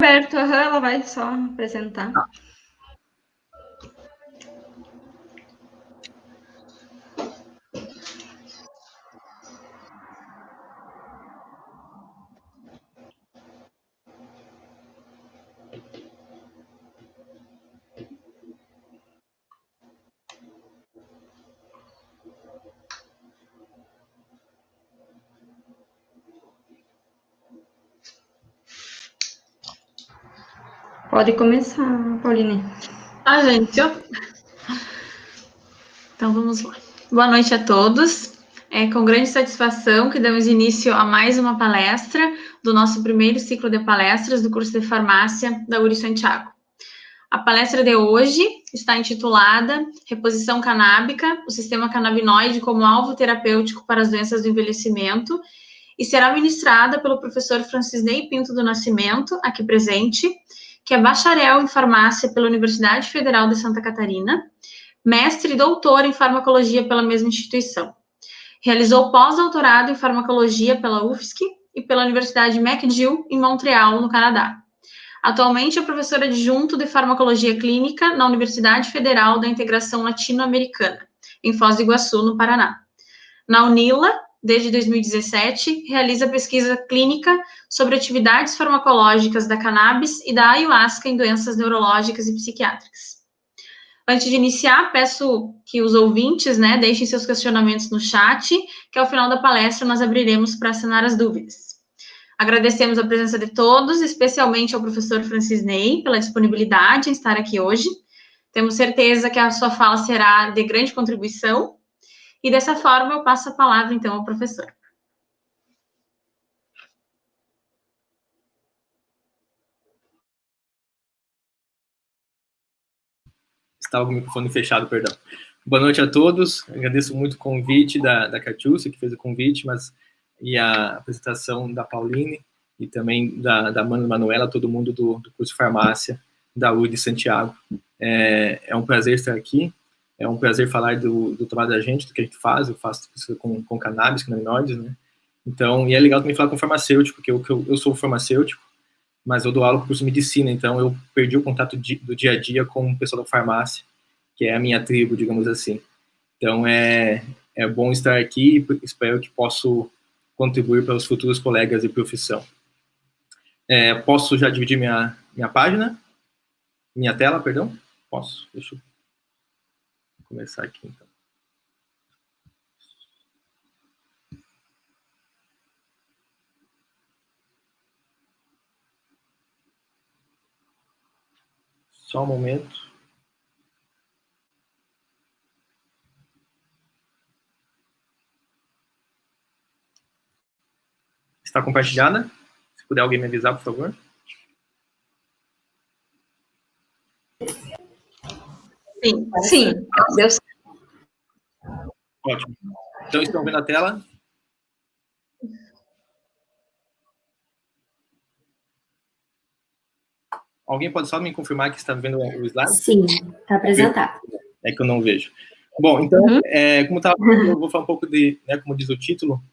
Aberto, ela vai só apresentar. Pode começar, Pauline. Gente, então vamos lá. Boa noite a todos. É com grande satisfação que damos início a mais uma palestra do nosso primeiro ciclo de palestras do curso de farmácia da URI Santiago. A palestra de hoje está intitulada Reposição Canábica, o sistema canabinoide como alvo terapêutico para as doenças do envelhecimento, e será ministrada pelo professor Francisnei Pinto do Nascimento, aqui presente, que é bacharel em farmácia pela Universidade Federal de Santa Catarina, mestre e doutor em farmacologia pela mesma instituição. Realizou pós-doutorado em farmacologia pela UFSC e pela Universidade McGill, em Montreal, no Canadá. Atualmente é professor adjunto de farmacologia clínica na Universidade Federal da Integração Latino-Americana, em Foz do Iguaçu, no Paraná. Na UNILA, desde 2017, realiza pesquisa clínica sobre atividades farmacológicas da cannabis e da ayahuasca em doenças neurológicas e psiquiátricas. Antes de iniciar, peço que os ouvintes, deixem seus questionamentos no chat, que ao final da palestra nós abriremos para sanar as dúvidas. Agradecemos a presença de todos, especialmente ao professor Francisnei, pela disponibilidade em estar aqui hoje. Temos certeza que a sua fala será de grande contribuição. E dessa forma, eu passo a palavra, então, ao professor. Estava com o microfone fechado, perdão. Boa noite a todos. Agradeço muito o convite da Catiúcia, que fez o convite, e a apresentação da Pauline e também da Manuela, todo mundo do curso de farmácia da URI de Santiago. É um prazer estar aqui, é um prazer falar do trabalho da gente, do que a gente faz. Eu faço isso com cannabis, canabinoides, né? Então, e é legal também falar com farmacêutico, porque eu sou farmacêutico, mas eu dou aula para o curso de medicina, então eu perdi o contato do dia a dia com o pessoal da farmácia, que é a minha tribo, digamos assim. Então, é bom estar aqui e espero que possa contribuir para os futuros colegas de profissão. Posso já dividir minha página? Minha tela, perdão? Posso? Deixa eu começar aqui, então. Só um momento. Está compartilhada? Se puder alguém me avisar, por favor. Sim. Deu certo. Ótimo. Então, estão vendo a tela? Alguém pode só me confirmar que está vendo o slide? Sim, está apresentado. É que eu não vejo. Bom, então, como estava falando, eu vou falar um pouco de, como diz o título,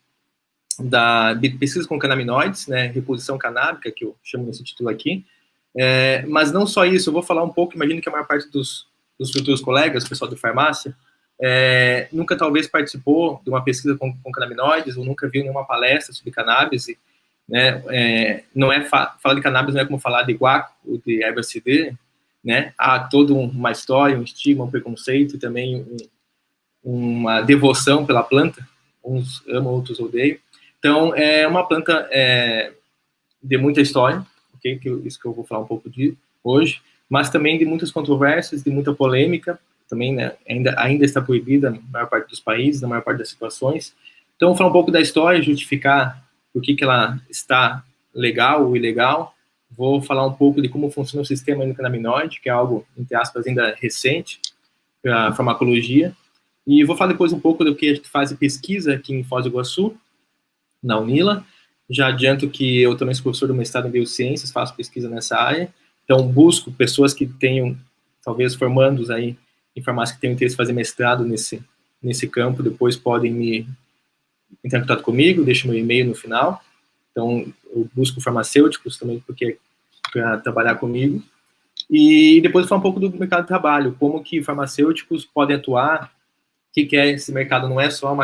de pesquisa com canabinoides, reposição canábica, que eu chamo nesse título aqui. Mas não só isso, eu vou falar um pouco, imagino que a maior parte dos futuros colegas, o pessoal de farmácia, nunca talvez participou de uma pesquisa com canabinoides, ou nunca viu nenhuma palestra sobre cannabis, não falar de cannabis não é como falar de guaco ou de erva CD, há toda uma história, um estigma, um preconceito e também uma devoção pela planta, uns amam, outros odeiam. Então, é uma planta de muita história, okay? Isso que eu vou falar um pouco de hoje, mas também de muitas controvérsias, de muita polêmica, também ainda está proibida na maior parte dos países, na maior parte das situações. Então, vou falar um pouco da história, justificar por que ela está legal ou ilegal. Vou falar um pouco de como funciona o sistema endocannabinoide, que é algo, entre aspas, ainda recente para a farmacologia. E vou falar depois um pouco do que a gente faz de pesquisa aqui em Foz do Iguaçu, na UNILA. Já adianto que eu também sou professor do mestrado em biociências, faço pesquisa nessa área. Então, busco pessoas que tenham, talvez, formandos aí em farmácia que tenham interesse em fazer mestrado nesse campo. Depois podem entrar em contato comigo, deixo meu e-mail no final. Então, eu busco farmacêuticos também, porque para trabalhar comigo. E depois falar um pouco do mercado de trabalho, como que farmacêuticos podem atuar, o que é esse mercado, não é só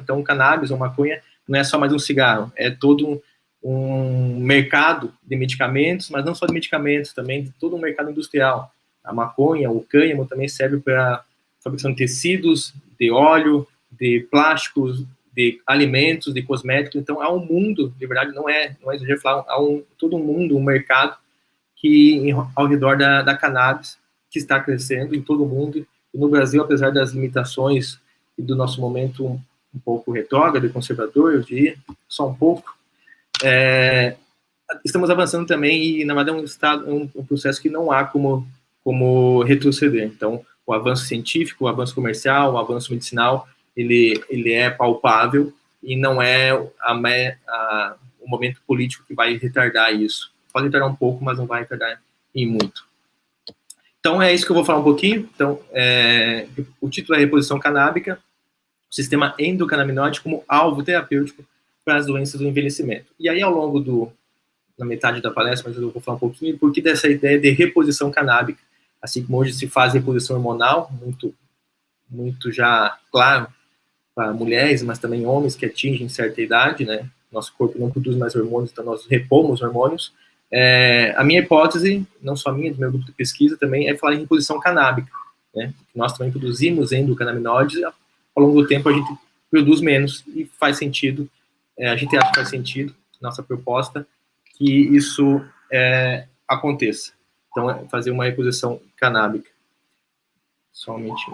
então cannabis ou maconha, não é só mais um cigarro, é todo um mercado de medicamentos, mas não só de medicamentos, também de todo um mercado industrial. A maconha, o cânhamo também serve para fabricação de tecidos, de óleo, de plásticos, de alimentos, de cosméticos. Então há um mundo, de verdade, não é exagero falar, há todo um mundo, um mercado que ao redor da cannabis, que está crescendo em todo o mundo. E no Brasil, apesar das limitações e do nosso momento um pouco retrógrado e conservador, eu diria, só um pouco, estamos avançando também e, na verdade, é um processo que não há como retroceder. Então, o avanço científico, o avanço comercial, o avanço medicinal, ele é palpável e não é o momento político que vai retardar isso. Pode retardar um pouco, mas não vai retardar em muito. Então, é isso que eu vou falar um pouquinho. Então, o título é Reposição Canábica, o sistema endocannabinoide como alvo terapêutico para as doenças do envelhecimento. E aí, ao longo na metade da palestra, mas eu vou falar um pouquinho, por que dessa ideia de reposição canábica, assim como hoje se faz reposição hormonal, muito já claro para mulheres, mas também homens que atingem certa idade, né? Nosso corpo não produz mais hormônios, então nós repomos hormônios. A minha hipótese, não só a minha, do meu grupo de pesquisa também, é falar em reposição canábica, né? Nós também produzimos endocannabinoides, ao longo do tempo a gente produz menos e faz sentido, a gente acha que faz sentido, nossa proposta, que isso aconteça. Então, é fazer uma reposição canábica. Somente.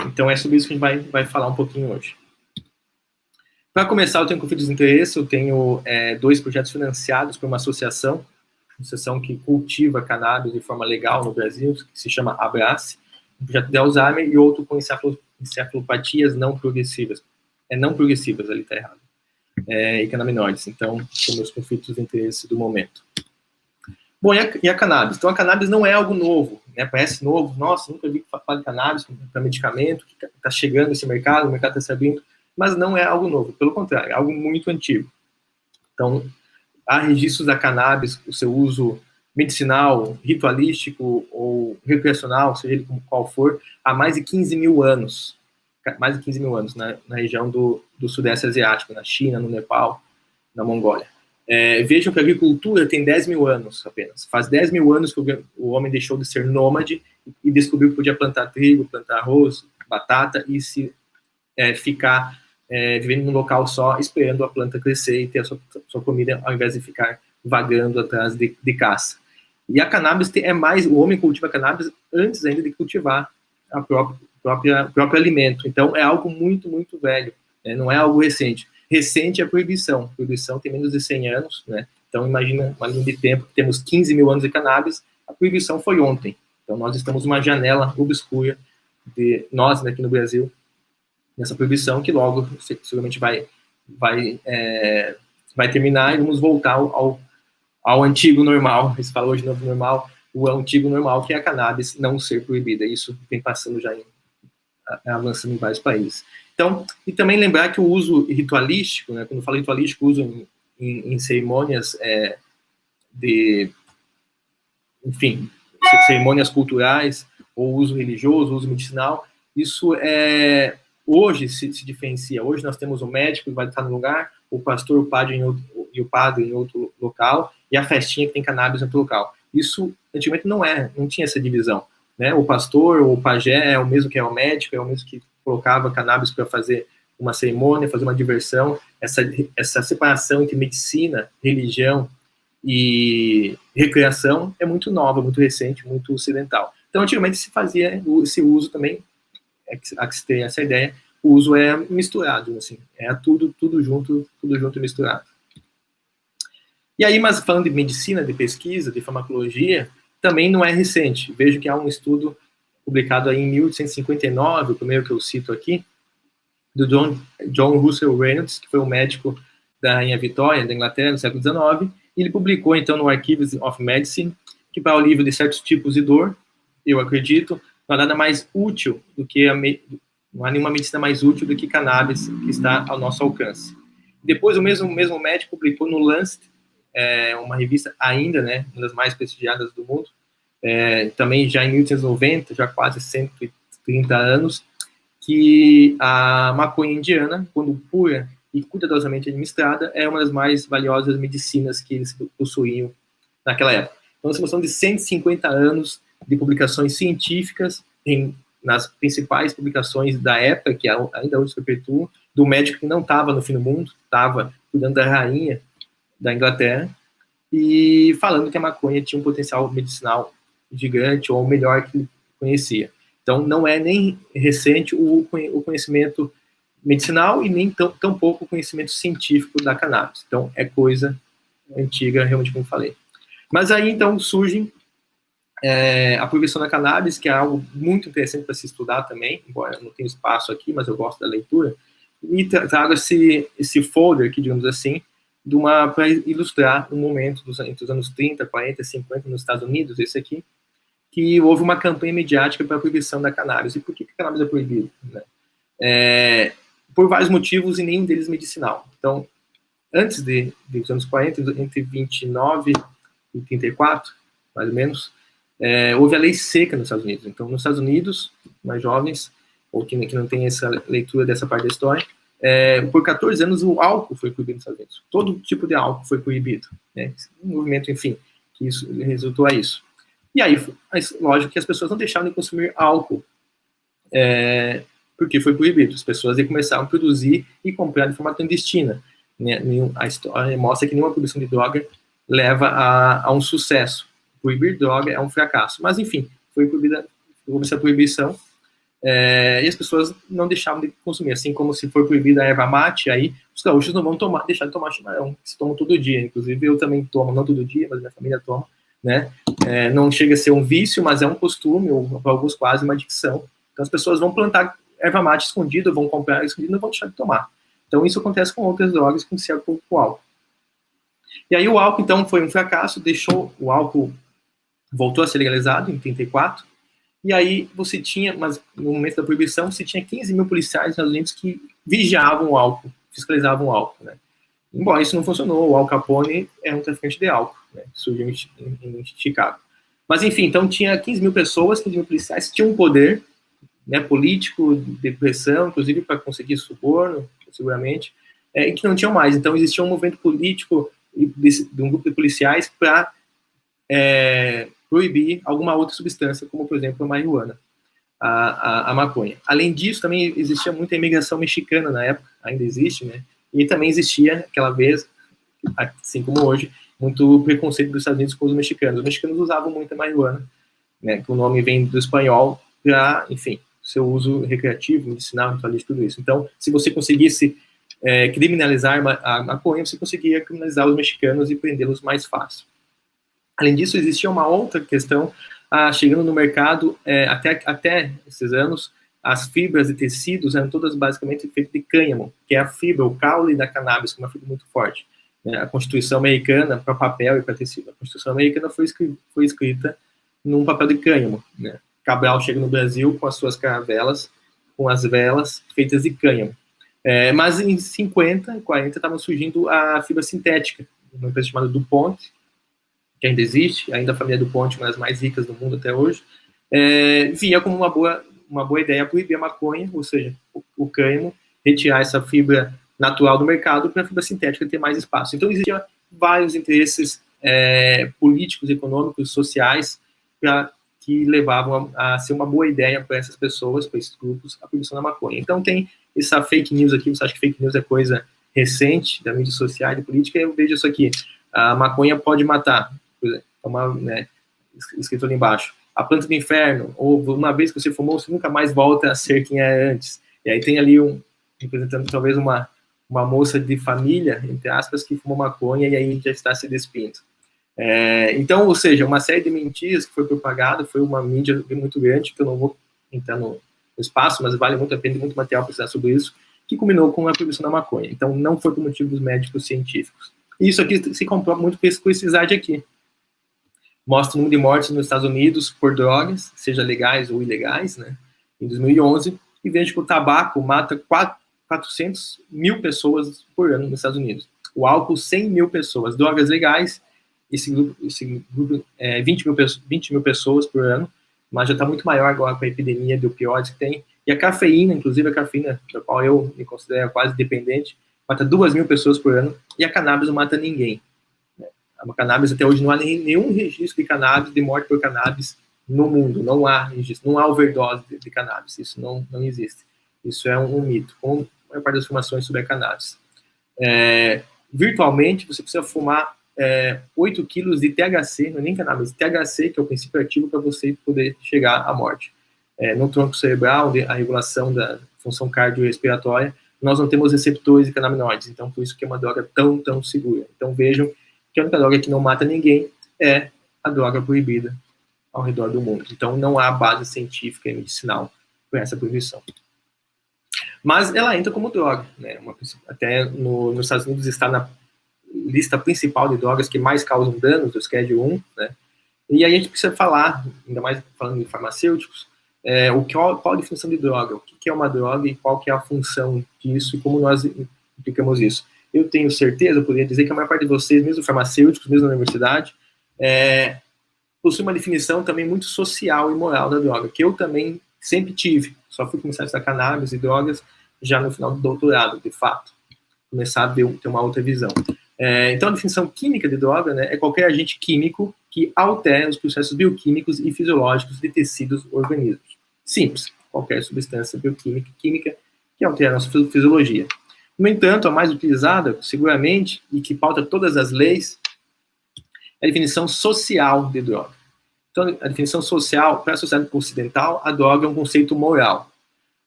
Então, é sobre isso que a gente vai falar um pouquinho hoje. Para começar, eu tenho conflitos de interesse, eu tenho 2 projetos financiados por uma associação que cultiva cannabis de forma legal no Brasil, que se chama Abrace, um projeto de Alzheimer, e outro com encefalopatias não progressivas. Não progressivas, ali está errado. E canabinoides. Então, são meus conflitos de interesse do momento. Bom, e a cannabis? Então, a cannabis não é algo novo, né? Parece novo. Nossa, nunca vi falar de cannabis para medicamento, que está chegando esse mercado, o mercado está se abrindo, mas não é algo novo. Pelo contrário, é algo muito antigo. Então, há registros da cannabis, o seu uso medicinal, ritualístico ou recreacional, seja ele como qual for, há mais de 15 mil anos. Mais de 15 mil anos, né, na região do Sudeste Asiático, na China, no Nepal, na Mongólia. Vejam que a agricultura tem 10 mil anos apenas. Faz 10 mil anos que o homem deixou de ser nômade e descobriu que podia plantar trigo, plantar arroz, batata e ficar vivendo num local só, esperando a planta crescer e ter a sua comida, ao invés de ficar vagando atrás de caça. E a cannabis o homem cultiva cannabis antes ainda de cultivar o próprio alimento. Então, é algo muito, muito velho, né? Não é algo recente. Recente é a proibição. A proibição tem menos de 100 anos, né? Então, imagina uma linha de tempo que temos 15 mil anos de cannabis, a proibição foi ontem. Então, nós estamos numa janela obscura de nós, aqui no Brasil, nessa proibição que logo, seguramente, vai terminar e vamos voltar ao antigo normal. Eles falam hoje novo normal, o antigo normal, que é a cannabis não ser proibida. Isso vem passando já avançando em vários países. Então, e também lembrar que o uso ritualístico, né, quando eu falo ritualístico, uso em cerimônias enfim, cerimônias culturais, ou uso religioso, uso medicinal, isso hoje se diferencia. Hoje nós temos o médico que vai estar no lugar, o pastor, o padre e o padre em outro local, e a festinha que tem cannabis em outro local. Isso, antigamente, não tinha essa divisão, né? O pastor, o pajé é o mesmo que é o médico, é o mesmo que colocava cannabis para fazer uma cerimônia, fazer uma diversão. Essa separação entre medicina, religião e recreação é muito nova, muito recente, muito ocidental. Então, antigamente se fazia esse uso também, a que se tem essa ideia, o uso é misturado, assim, tudo junto e misturado. E aí, mas falando de medicina, de pesquisa, de farmacologia, também não é recente. Vejo que há um estudo publicado aí em 1859, o primeiro que eu cito aqui, do John Russell Reynolds, que foi um médico da Rainha Vitória, da Inglaterra, no século XIX, e ele publicou, então, no Archives of Medicine, que para o alívio de certos tipos de dor, eu acredito, não há nada mais útil do que não há nenhuma medicina mais útil do que cannabis que está ao nosso alcance. Depois, o mesmo médico publicou no Lancet uma revista ainda, né, uma das mais prestigiadas do mundo, também já em 1890, já quase 130 anos, que a maconha indiana, quando pura e cuidadosamente administrada, é uma das mais valiosas medicinas que eles possuíam naquela época. Então, nós estamos falando de 150 anos de publicações científicas nas principais publicações da época, que ainda hoje se perpetuam, do médico que não estava no fim do mundo, estava cuidando da rainha da Inglaterra, e falando que a maconha tinha um potencial medicinal gigante, ou melhor que ele conhecia. Então, não é nem recente o conhecimento medicinal e nem tão pouco o conhecimento científico da cannabis. Então, é coisa antiga, realmente, como eu falei. Mas aí, então, surge a proibição da cannabis, que é algo muito interessante para se estudar também, embora eu não tenha espaço aqui, mas eu gosto da leitura, e trago esse folder aqui, digamos assim, para ilustrar um momento entre os anos 30, 40, 50 nos Estados Unidos, esse aqui, que houve uma campanha mediática para a proibição da cannabis. E por que a cannabis é proibida? Né? Por vários motivos, e nenhum deles medicinal. Então, antes dos anos 40, entre 29 e 34, mais ou menos, houve a lei seca nos Estados Unidos. Então, nos Estados Unidos, mais jovens, ou que não tem essa leitura dessa parte da história, por 14 anos o álcool foi proibido nos Estados Unidos. Todo tipo de álcool foi proibido. Né? Um movimento, enfim, que isso resultou a isso. E aí, lógico que as pessoas não deixaram de consumir álcool, porque foi proibido. As pessoas começaram a produzir e comprar de forma clandestina. Né? A história mostra que nenhuma produção de droga leva a um sucesso. Proibir droga é um fracasso. Mas, enfim, houve essa proibição, e as pessoas não deixavam de consumir. Assim como se for proibida a erva mate, aí os gaúchos não vão deixar de tomar chimarrão, que se tomam todo dia. Inclusive, eu também tomo, não todo dia, mas minha família toma. Né? Não chega a ser um vício, mas é um costume, ou para alguns quase uma adicção. Então as pessoas vão plantar erva mate escondida, vão comprar escondida e não vão deixar de tomar. Então isso acontece com outras drogas, com o álcool. E aí o álcool, então, foi um fracasso, o álcool voltou a ser legalizado em 34, e aí você tinha, mas no momento da proibição, você tinha 15 mil policiais nos Estados Unidos que vigiavam o álcool, fiscalizavam o álcool, né? Embora isso não funcionou, o Al Capone é um traficante de álcool, né, que surgiu em Chicago. Mas, enfim, então tinha 15 mil pessoas, 15 mil policiais que tinham um poder, né, político, de pressão, inclusive para conseguir suborno, seguramente, e que não tinham mais. Então, existia um movimento político de um grupo de policiais para proibir alguma outra substância, como, por exemplo, a marihuana, a maconha. Além disso, também existia muita imigração mexicana na época, ainda existe, né? E também existia, aquela vez, assim como hoje, muito preconceito dos Estados Unidos com os mexicanos. Os mexicanos usavam muito a marihuana, né, que o nome vem do espanhol, para, enfim, seu uso recreativo, medicinal, ritualístico, tudo isso. Então, se você conseguisse criminalizar a maconha, você conseguia criminalizar os mexicanos e prendê-los mais fácil. Além disso, existia uma outra questão, chegando no mercado, até esses anos, as fibras e tecidos eram todas basicamente feitas de cânhamo, que é a fibra, o caule da cannabis, que é uma fibra muito forte. A Constituição Americana, para papel e para tecido, a Constituição Americana foi escrita num papel de cânhamo. Né? Cabral chega no Brasil com as suas caravelas, com as velas feitas de cânhamo. Mas em 50 e 40 estavam surgindo a fibra sintética, uma empresa chamada DuPont, que ainda existe, ainda a família DuPont, uma das mais ricas do mundo até hoje, via como uma boa ideia proibir a maconha, ou seja, o cânhamo, retirar essa fibra natural do mercado para a fibra sintética ter mais espaço. Então, existiam vários interesses políticos, econômicos, sociais, que levavam a ser uma boa ideia para essas pessoas, para esses grupos, a proibição da maconha. Então, tem essa fake news aqui, você acha que fake news é coisa recente, da mídia social, da política, eu vejo isso aqui. A maconha pode matar, por exemplo, né, escrito ali embaixo. A planta do inferno, ou uma vez que você fumou, você nunca mais volta a ser quem é antes. E aí tem ali representando talvez uma moça de família, entre aspas, que fumou maconha e aí já está se despindo. Então, ou seja, uma série de mentiras que foi propagada, foi uma mídia muito grande, que eu não vou entrar no espaço, mas vale muito a pena, muito material para estudar sobre isso, que culminou com a proibição da maconha. Então, não foi por motivos médicos científicos. E isso aqui se comprova muito com esse slide aqui. Mostra o número de mortes nos Estados Unidos por drogas, seja legais ou ilegais, né, em 2011, e veja que o tabaco mata 400 mil pessoas por ano nos Estados Unidos. O álcool, 100 mil pessoas. Drogas legais, esse grupo 20 mil pessoas por ano, mas já está muito maior agora com a epidemia de opioides que tem. E a cafeína, inclusive a cafeína, da qual eu me considero quase dependente, mata 2 mil pessoas por ano, e a cannabis não mata ninguém. A cannabis, até hoje, não há nenhum registro de cannabis, de morte por cannabis no mundo. Não há registro, não há overdose de cannabis. Isso não existe. Isso é um mito, como a maior parte das informações sobre a cannabis. Virtualmente, você precisa fumar 8 quilos de THC, não é nem cannabis, THC, que é o princípio ativo para você poder chegar à morte. No tronco cerebral, a regulação da função cardiorrespiratória, nós não temos receptores de canabinoides, então por isso que é uma droga tão segura. Então vejam que a única droga que não mata ninguém é a droga proibida ao redor do mundo. Então não há base científica e medicinal para essa proibição. Mas ela entra como droga, né? Até nos Estados Unidos está na lista principal de drogas que mais causam danos, do Schedule 1, né? E aí a gente precisa falar, ainda mais falando em farmacêuticos, qual a definição de droga, o que é uma droga e qual que é a função disso e como nós implicamos isso. Eu tenho certeza, eu poderia dizer que a maior parte de vocês, mesmo farmacêuticos, mesmo na universidade, possui uma definição também muito social e moral da droga, que eu também sempre tive. Só fui começar a estudar cannabis e drogas já no final do doutorado, de fato. Começar a ter uma outra visão. Então, a definição química de droga, né, é qualquer agente químico que altera os processos bioquímicos e fisiológicos de tecidos ou organismos. Simples. Qualquer substância bioquímica que altera a nossa fisiologia. No entanto, a mais utilizada, seguramente, e que pauta todas as leis, é a definição social de droga. Então, a definição social, para a sociedade ocidental, a droga é um conceito moral.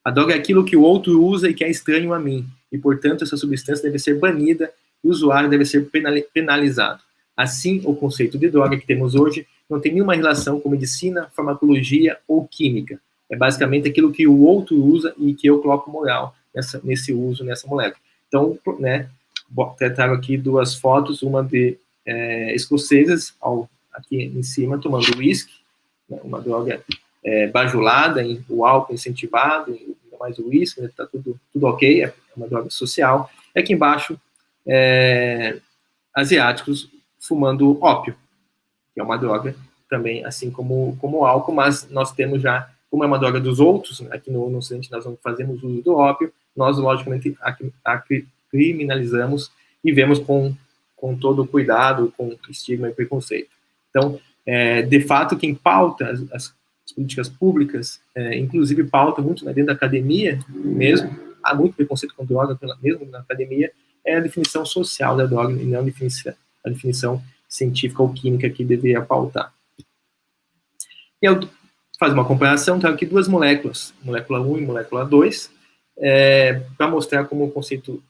A droga é aquilo que o outro usa e que é estranho a mim, e, portanto, essa substância deve ser banida e o usuário deve ser penalizado. Assim, o conceito de droga que temos hoje não tem nenhuma relação com medicina, farmacologia ou química. É basicamente aquilo que o outro usa e que eu coloco moral nesse uso, nessa molécula. Então, né, trago aqui 2 fotos, uma de escocesas, aqui em cima, tomando uísque, né, uma droga bajulada, o álcool incentivado, ainda mais o uísque, está né, tudo ok, é uma droga social. E aqui embaixo, asiáticos fumando ópio, que é uma droga também, assim como o álcool, mas nós temos já, como é uma droga dos outros, aqui no Ocidente nós não fazemos uso do ópio, nós, logicamente, a criminalizamos e vemos com todo o cuidado, com estigma e preconceito. Então, de fato, quem pauta as políticas públicas, inclusive pauta muito dentro da academia mesmo, há muito preconceito com droga, mesmo na academia, é a definição social da droga e não a definição científica ou química que deveria pautar. E eu faço uma comparação, trago aqui 2 moléculas, molécula 1 e molécula 2, para mostrar como o conceito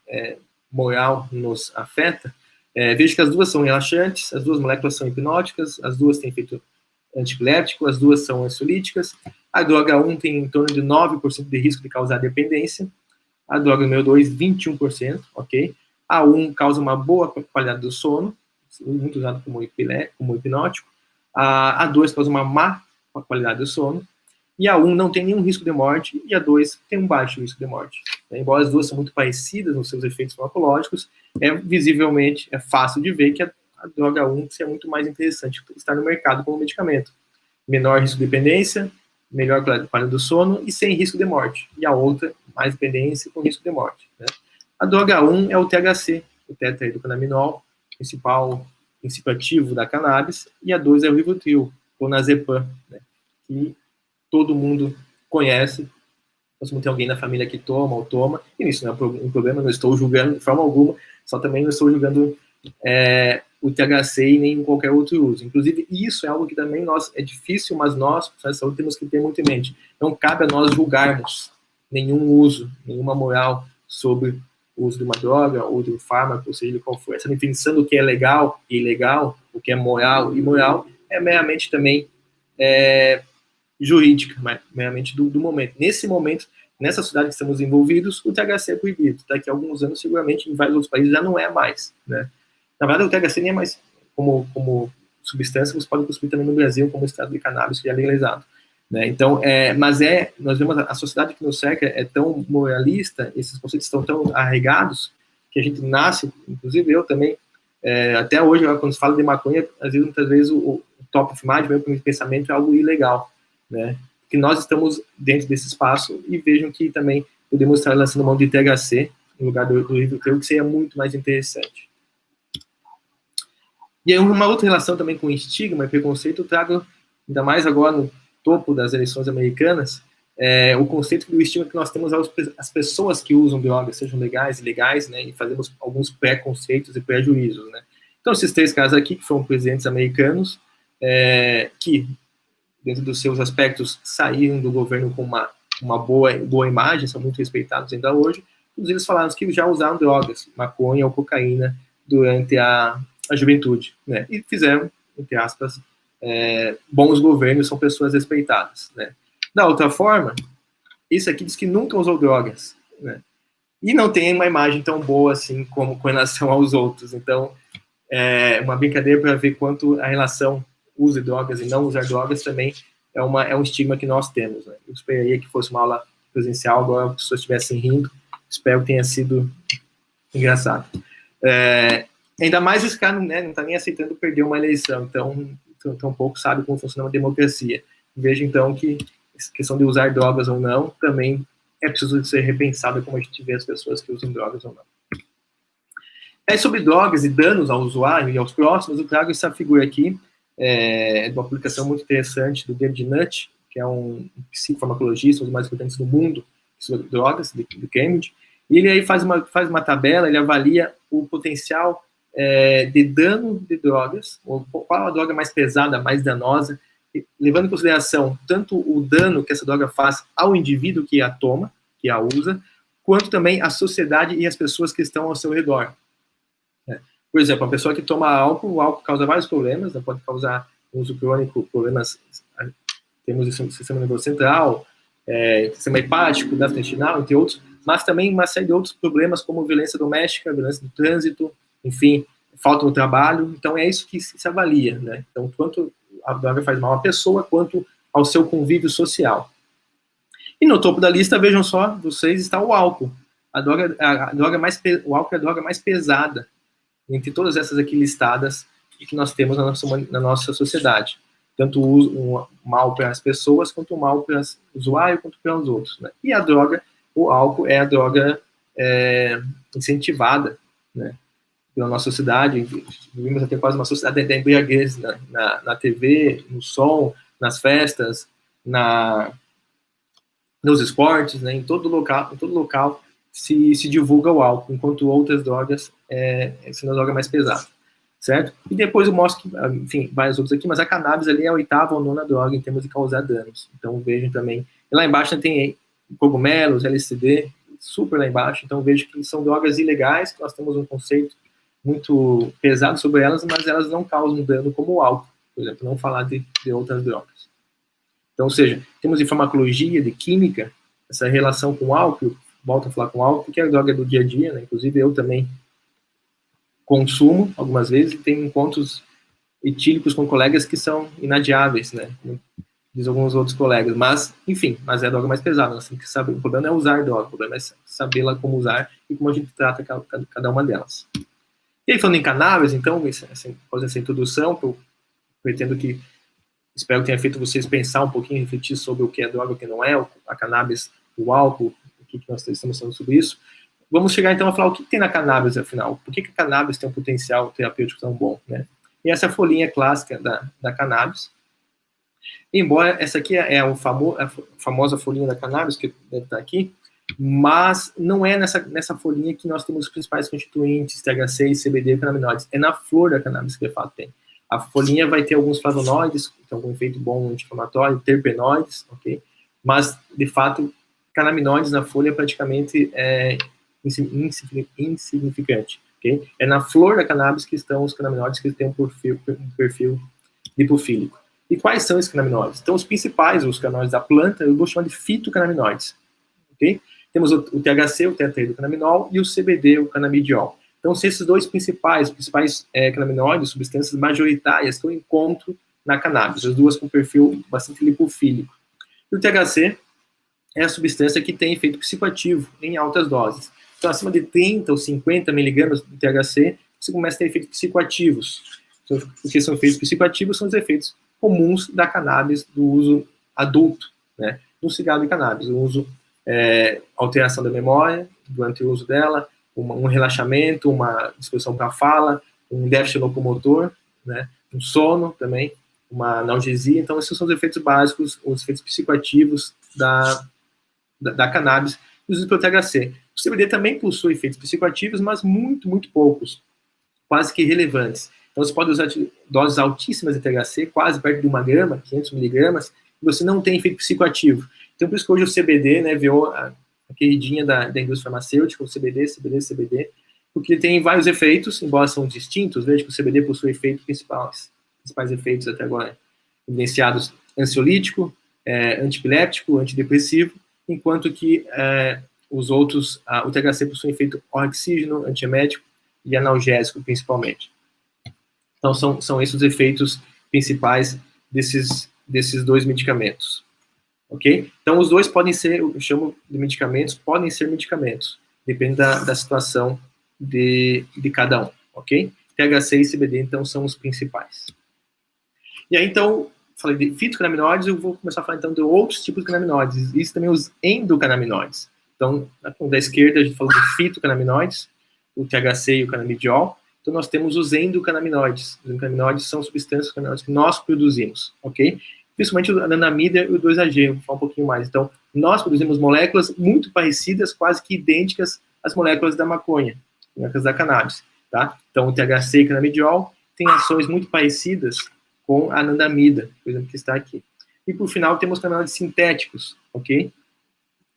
moral nos afeta. Vejo que as 2 são relaxantes, as 2 moléculas são hipnóticas, as 2 têm efeito antiepilético, as 2 são ansiolíticas. A droga 1 tem em torno de 9% de risco de causar dependência, a droga número 2, 21%, ok? A 1 causa uma boa qualidade do sono, muito usado como hipnótico. A 2 causa uma má qualidade do sono. E a 1 não tem nenhum risco de morte, e a 2 tem um baixo risco de morte. Embora as 2 são muito parecidas nos seus efeitos farmacológicos, visivelmente, fácil de ver que a droga 1 é muito mais interessante estar no mercado como medicamento. Menor risco de dependência, melhor qualidade do sono e sem risco de morte. E a outra, mais dependência com risco de morte. Né? A droga 1 é o THC, o tetrahidrocannabinol, principal princípio ativo da cannabis, e a 2 é o Rivotril, clonazepam, né? Que todo mundo conhece. Se não tem alguém na família que toma ou toma, e isso não é um problema, não estou julgando de forma alguma, só também não estou julgando o THC e nem qualquer outro uso. Inclusive, isso é algo que também é difícil, mas nós, profissionais de saúde, temos que ter muito em mente. Não cabe a nós julgarmos nenhum uso, nenhuma moral sobre o uso de uma droga ou de um fármaco, ou seja, qual for. Essa definição do que é legal e ilegal, o que é moral e imoral, é meramente também jurídica, meramente do momento. Nesse momento, nessa sociedade que estamos envolvidos, o THC é proibido. Daqui a alguns anos, seguramente, em vários outros países já não é mais, né? Na verdade, o THC nem é mais como substância, você pode consumir também no Brasil como extrato de cannabis, que é legalizado. Né? Então, nós vemos a sociedade que nos cerca é tão moralista, esses conceitos estão tão arraigados, que a gente nasce, inclusive eu também, até hoje, quando se fala de maconha, às vezes, muitas vezes, o top of mind, meu primeiro pensamento é algo ilegal, né? Que nós estamos dentro desse espaço e vejam que também podemos estar lançando mão de THC no lugar do Rivotril, que seria muito mais interessante. E aí, uma outra relação também com estigma e preconceito, eu trago, ainda mais agora no topo das eleições americanas, o conceito do estigma que nós temos às pessoas que usam drogas, sejam legais e ilegais, né, e fazemos alguns preconceitos e prejuízos, né. Então, esses 3 casos aqui, que foram presidentes americanos, que, dentro dos seus aspectos, saíram do governo com uma boa imagem, são muito respeitados ainda hoje, todos eles falaram que já usaram drogas, maconha ou cocaína, durante a juventude, né, e fizeram, entre aspas, bons governos, são pessoas respeitadas, né. Da outra forma, isso aqui diz que nunca usou drogas, né, e não tem uma imagem tão boa assim como com relação aos outros. Então, uma brincadeira para ver quanto a relação uso de drogas e não usar drogas também é um estigma que nós temos, né. Eu esperaria que fosse uma aula presencial, agora as pessoas estivessem rindo, espero que tenha sido engraçado. Ainda mais esse cara, né, não está nem aceitando perder uma eleição, então tão pouco sabe como funciona uma democracia. Veja, então, que essa questão de usar drogas ou não também é preciso ser repensada como a gente vê as pessoas que usam drogas ou não. Sobre drogas e danos ao usuário e aos próximos, eu trago essa figura aqui, de uma publicação muito interessante do David Nutt, que é um psicofarmacologista, um dos mais importantes do mundo sobre drogas, de Cambridge, e ele aí faz uma tabela, ele avalia o potencial de dano de drogas, ou qual a droga mais pesada, mais danosa, levando em consideração tanto o dano que essa droga faz ao indivíduo que a toma, que a usa, quanto também a sociedade e as pessoas que estão ao seu redor. Por exemplo, uma pessoa que toma álcool, o álcool causa vários problemas, né? Pode causar uso crônico, problemas, temos o sistema nervoso central, sistema hepático, gastrointestinal, entre outros, mas também uma série de outros problemas, como violência doméstica, violência do trânsito, enfim, falta no trabalho. Então, é isso que se avalia, né? Então, quanto a droga faz mal à pessoa, quanto ao seu convívio social. E no topo da lista, vejam só, vocês, está o álcool. O álcool é a droga mais pesada entre todas essas aqui listadas que nós temos na nossa sociedade. Tanto o mal para as pessoas, quanto o mal para o usuário, quanto para os outros, né? E o álcool é a droga incentivada, né, pela nossa sociedade. Vivemos até quase uma sociedade da embriaguez na TV, no som, nas festas, nos esportes, né, em todo local se divulga o álcool, enquanto outras drogas são a droga mais pesada, certo? E depois eu mostro, enfim, vários outros aqui, mas a cannabis ali é a 8ª ou 9ª droga em termos de causar danos. Então vejam também, e lá embaixo tem cogumelos, LSD, super lá embaixo, então vejo que são drogas ilegais, que nós temos um conceito muito pesado sobre elas, mas elas não causam dano como o álcool, por exemplo, não falar de outras drogas. Então, ou seja, temos de farmacologia, de química, essa relação com o álcool, volto a falar com o álcool, que é a droga do dia a dia, né? Inclusive eu também consumo algumas vezes e tenho encontros etílicos com colegas que são inadiáveis, né? Diz alguns outros colegas, mas, enfim, mas é a droga mais pesada, nós temos que saber, o problema não é usar droga, o problema é sabê-la como usar e como a gente trata cada uma delas. E aí, falando em cannabis, então, após essa introdução, que eu pretendo que, espero que tenha feito vocês pensar um pouquinho, refletir sobre o que é droga e o que não é, a cannabis, o álcool, o que nós estamos falando sobre isso. Vamos chegar, então, a falar o que tem na cannabis, afinal. Por que a cannabis tem um potencial terapêutico tão bom, né? E essa folhinha clássica da cannabis. Embora essa aqui é a famosa folhinha da cannabis, que deve estar aqui, mas não é nessa folhinha que nós temos os principais constituintes, THC, CBD e canabinoides. É na flor da cannabis que de fato tem. A folhinha vai ter alguns flavonoides, que tem algum efeito bom anti-inflamatório, terpenoides, ok? Mas, de fato, canabinoides na folha é praticamente insignificante, ok? É na flor da cannabis que estão os canabinoides que têm um perfil lipofílico. E quais são esses canabinoides? Então, os principais, os canabinoides da planta, eu vou chamar de fitocannabinoides, ok? Temos o THC, o tetraidrocannabinol, e o CBD, o canabidiol. Então, são esses dois principais canabinoides, substâncias majoritárias que eu encontro na cannabis, as duas com perfil bastante lipofílico. E o THC é a substância que tem efeito psicoativo em altas doses. Então, acima de 30 ou 50 miligramas de THC, você começa a ter efeitos psicoativos. Então, o que são efeitos psicoativos são os efeitos comuns da cannabis do uso adulto, né? Do cigarro de cannabis, o uso, alteração da memória durante o uso dela, um relaxamento, uma disposição para a fala, um déficit locomotor, né? Um sono também, uma analgesia. Então, esses são os efeitos básicos, os efeitos psicoativos da cannabis usados pelo THC. O CBD também possui efeitos psicoativos, mas muito, muito poucos, quase que irrelevantes. Então, você pode usar doses altíssimas de THC, quase perto de 1 grama, 500 miligramas, e você não tem efeito psicoativo. Então, por isso que hoje o CBD, né, virou a queridinha da indústria farmacêutica, o CBD, porque ele tem vários efeitos, embora são distintos. Veja que o CBD possui efeitos principais efeitos até agora evidenciados: ansiolítico, antiepilético, antidepressivo, enquanto que os outros, o THC possui efeito oxígeno, antiemético e analgésico, principalmente. Então, são esses os efeitos principais desses dois medicamentos. Ok? Então, os dois podem ser, eu chamo de medicamentos, podem ser medicamentos, depende da situação de cada um. Ok? THC e CBD, então, são os principais. E aí, então, falei de fitocannabinoides, eu vou começar a falar, então, de outros tipos de canabinoides. Existem também os endocannabinoides. Então, da esquerda, a gente falou de fitocannabinoides, o THC e o canabidiol. Então, nós temos os endocannabinoides. Os endocannabinoides são substâncias cannabinoides que nós produzimos, ok? Principalmente o anandamida e o 2-AG, vou falar um pouquinho mais. Então, nós produzimos moléculas muito parecidas, quase que idênticas às moléculas da maconha, moléculas da cannabis, tá? Então, o THC e o canabidiol têm ações muito parecidas com a anandamida, por exemplo, que está aqui. E, por final, temos canabinoides sintéticos, ok?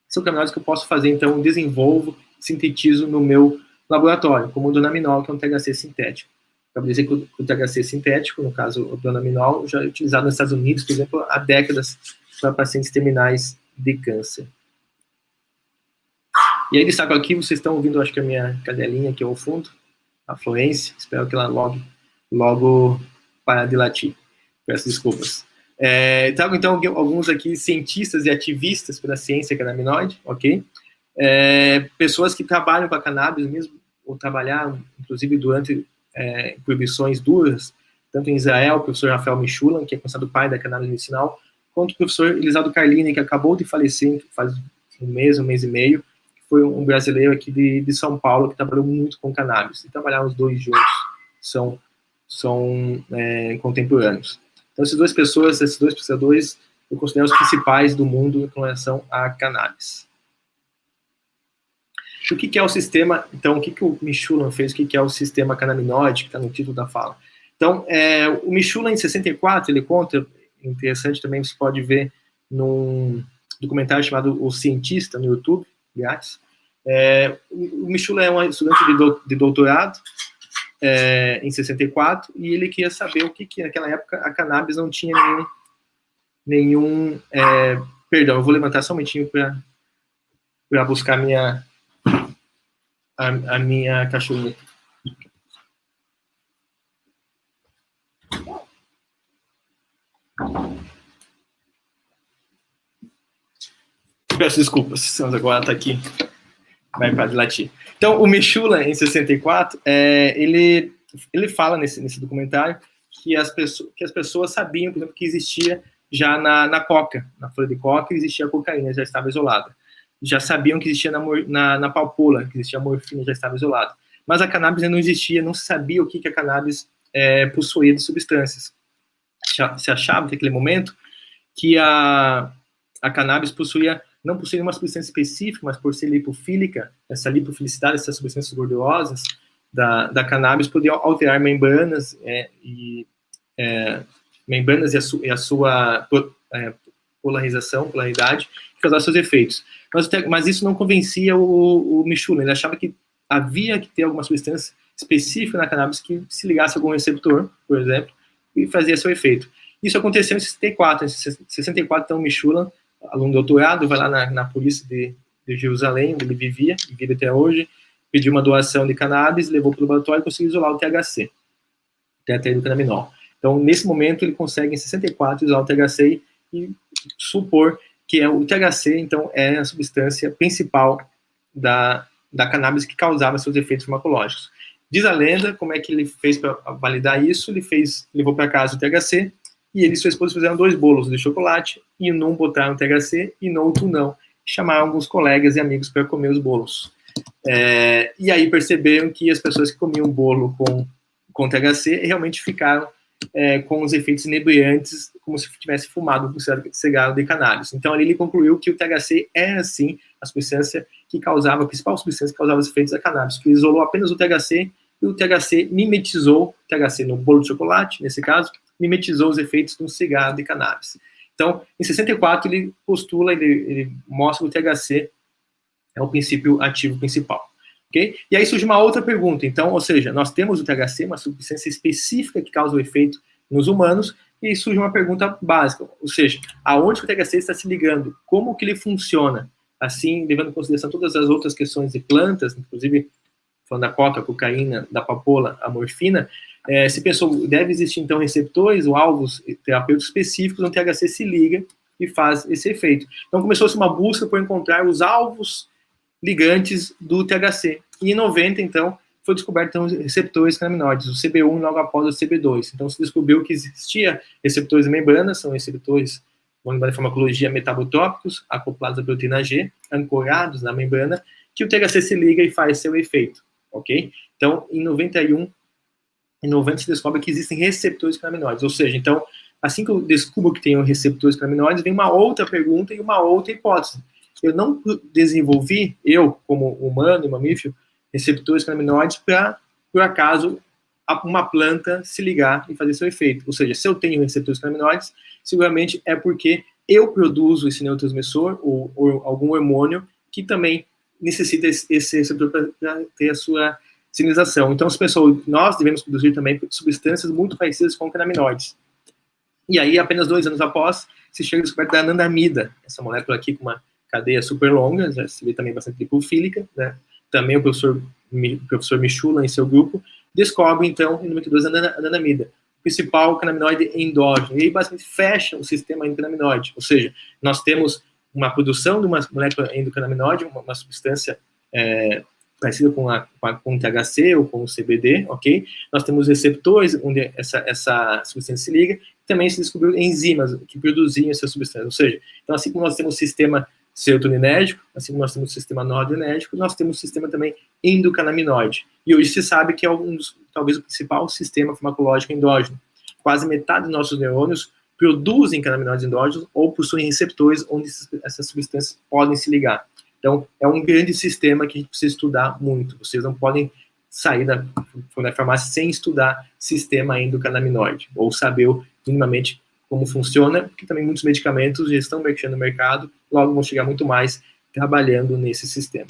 São canabinoides que eu posso fazer, então, desenvolvo, sintetizo no meu laboratório, como o Donaminol, que é um THC sintético. Acabo de dizer que o THC sintético, no caso o Donaminol, já é utilizado nos Estados Unidos, por exemplo, há décadas para pacientes terminais de câncer. E aí destaco aqui, vocês estão ouvindo, acho que a minha cadelinha aqui ao fundo, a Florência, espero que ela logo para de latir. Peço desculpas. Trago, então, alguns aqui cientistas e ativistas pela ciência canabinoide, ok? Pessoas que trabalham com a cannabis mesmo, ou trabalharam, inclusive, durante proibições duras, tanto em Israel, o professor Rafael Mishulam, que é considerado o pai da cannabis medicinal, quanto o professor Elisaldo Carlini, que acabou de falecer faz um mês e meio, que foi um brasileiro aqui de São Paulo, que trabalhou muito com cannabis. E trabalharam os dois juntos, são contemporâneos. Então, esses dois pesquisadores, eu considero os principais do mundo em relação à cannabis. O que é o sistema, então, o que o Mishulam fez, o que é o sistema canabinoide, que está no título da fala. Então, o Mishulam, em 64, ele conta, interessante também, você pode ver num documentário chamado O Cientista, no YouTube, grátis. O Mishulam é um estudante de doutorado, em 64, e ele queria saber o que naquela época a cannabis não tinha nenhum perdão, eu vou levantar só um momentinho para buscar a minha cachorrinha. Peço desculpas, mas agora ela está aqui. Vai para latir. Então, o Mishulam, em 64, ele fala nesse documentário que as pessoas sabiam, por exemplo, que existia já na coca, na folha de coca, existia a cocaína, já estava isolada. Já sabiam que existia na papoula, que existia a morfina, já estava isolada. Mas a cannabis não existia, não se sabia o que a cannabis possuía de substâncias. Se achava, naquele momento, que a cannabis não possuía uma substância específica, mas por ser lipofílica, essa lipofilicidade, essas substâncias gordurosas da cannabis podiam alterar membranas e a sua polaridade, e causar seus efeitos. Mas isso não convencia o Mishulam. Ele achava que havia que ter alguma substância específica na cannabis que se ligasse a algum receptor, por exemplo, e fazia seu efeito. Isso aconteceu em 64. Em 64, então, o Mishulam, aluno doutorado, vai lá na polícia de Jerusalém, onde ele vive até hoje, pediu uma doação de cannabis, levou para o laboratório e conseguiu isolar o THC, tetrahidrocannabinol. Então, nesse momento, ele consegue, em 64, isolar o THC e supor que o THC, então, é a substância principal da da cannabis que causava seus efeitos farmacológicos. Diz a lenda como é que ele fez para validar isso. Ele levou para casa o THC, e ele e sua esposa fizeram 2 bolos de chocolate, e num botaram THC e no outro não. Chamaram alguns colegas e amigos para comer os bolos. E aí perceberam que as pessoas que comiam bolo com THC realmente ficaram com os efeitos inebriantes, como se tivesse fumado um cigarro de cannabis. Então, ali ele concluiu que o THC era, sim, a substância que causava, a principal substância que causava os efeitos da cannabis, que isolou apenas o THC, e o THC mimetizou, THC no bolo de chocolate, nesse caso, mimetizou os efeitos de um cigarro de cannabis. Então, em 64, ele postula, ele mostra que o THC é o princípio ativo principal. Okay? E aí surge uma outra pergunta. Então, ou seja, nós temos o THC, uma substância específica que causa o efeito nos humanos, e aí surge uma pergunta básica, ou seja, aonde o THC está se ligando? Como que ele funciona? Assim, levando em consideração todas as outras questões de plantas, inclusive falando da coca, cocaína, da papoula, a morfina, se pensou, deve existir então receptores ou alvos terapêuticos específicos onde o THC se liga e faz esse efeito. Então começou-se uma busca por encontrar os alvos ligantes do THC. E em 90, então, foi descoberto então, os receptores canabinoides, o CB1 logo após o CB2. Então, se descobriu que existia receptores de membrana, são receptores, vamos lembrar da farmacologia, metabotrópicos, acoplados à proteína G, ancorados na membrana, que o THC se liga e faz seu efeito, ok? Então, em 91, em 90 se descobre que existem receptores canabinoides, ou seja, então, assim que eu descubro que tenho receptores canabinoides, vem uma outra pergunta e uma outra hipótese. Eu não desenvolvi, eu, como humano e mamífero, receptores canabinoides para, por acaso, uma planta se ligar e fazer seu efeito. Ou seja, se eu tenho receptores canabinoides, seguramente é porque eu produzo esse neurotransmissor ou algum hormônio que também necessita esse receptor para ter a sua sinalização. Então, nós devemos produzir também substâncias muito parecidas com canabinoides. E aí, apenas 2 anos após, se chega a descoberta da anandamida, essa molécula aqui com uma cadeia super longa, já se vê também bastante lipofílica, né? Também o professor Michula, em seu grupo, descobre, então, em 92, a anandamida, o principal canabinoide endógeno, e aí basicamente fecha o sistema endocannabinoide, ou seja, nós temos uma produção de uma molécula endocannabinoide, uma substância parecida com o THC ou com o CBD, ok? Nós temos receptores onde essa substância se liga, também se descobriu enzimas que produziam essa substância, ou seja, então assim como nós temos o sistema serotoninérgico, assim como nós temos o sistema noradrenérgico, nós temos o sistema também endocannabinoide. E hoje se sabe que é talvez o principal sistema farmacológico endógeno. Quase metade dos nossos neurônios produzem canabinoides endógenos ou possuem receptores onde essas substâncias podem se ligar. Então, é um grande sistema que a gente precisa estudar muito. Vocês não podem sair da farmácia sem estudar sistema endocannabinoide, ou saber minimamente como funciona, porque também muitos medicamentos já estão mexendo no mercado, logo vão chegar muito mais trabalhando nesse sistema.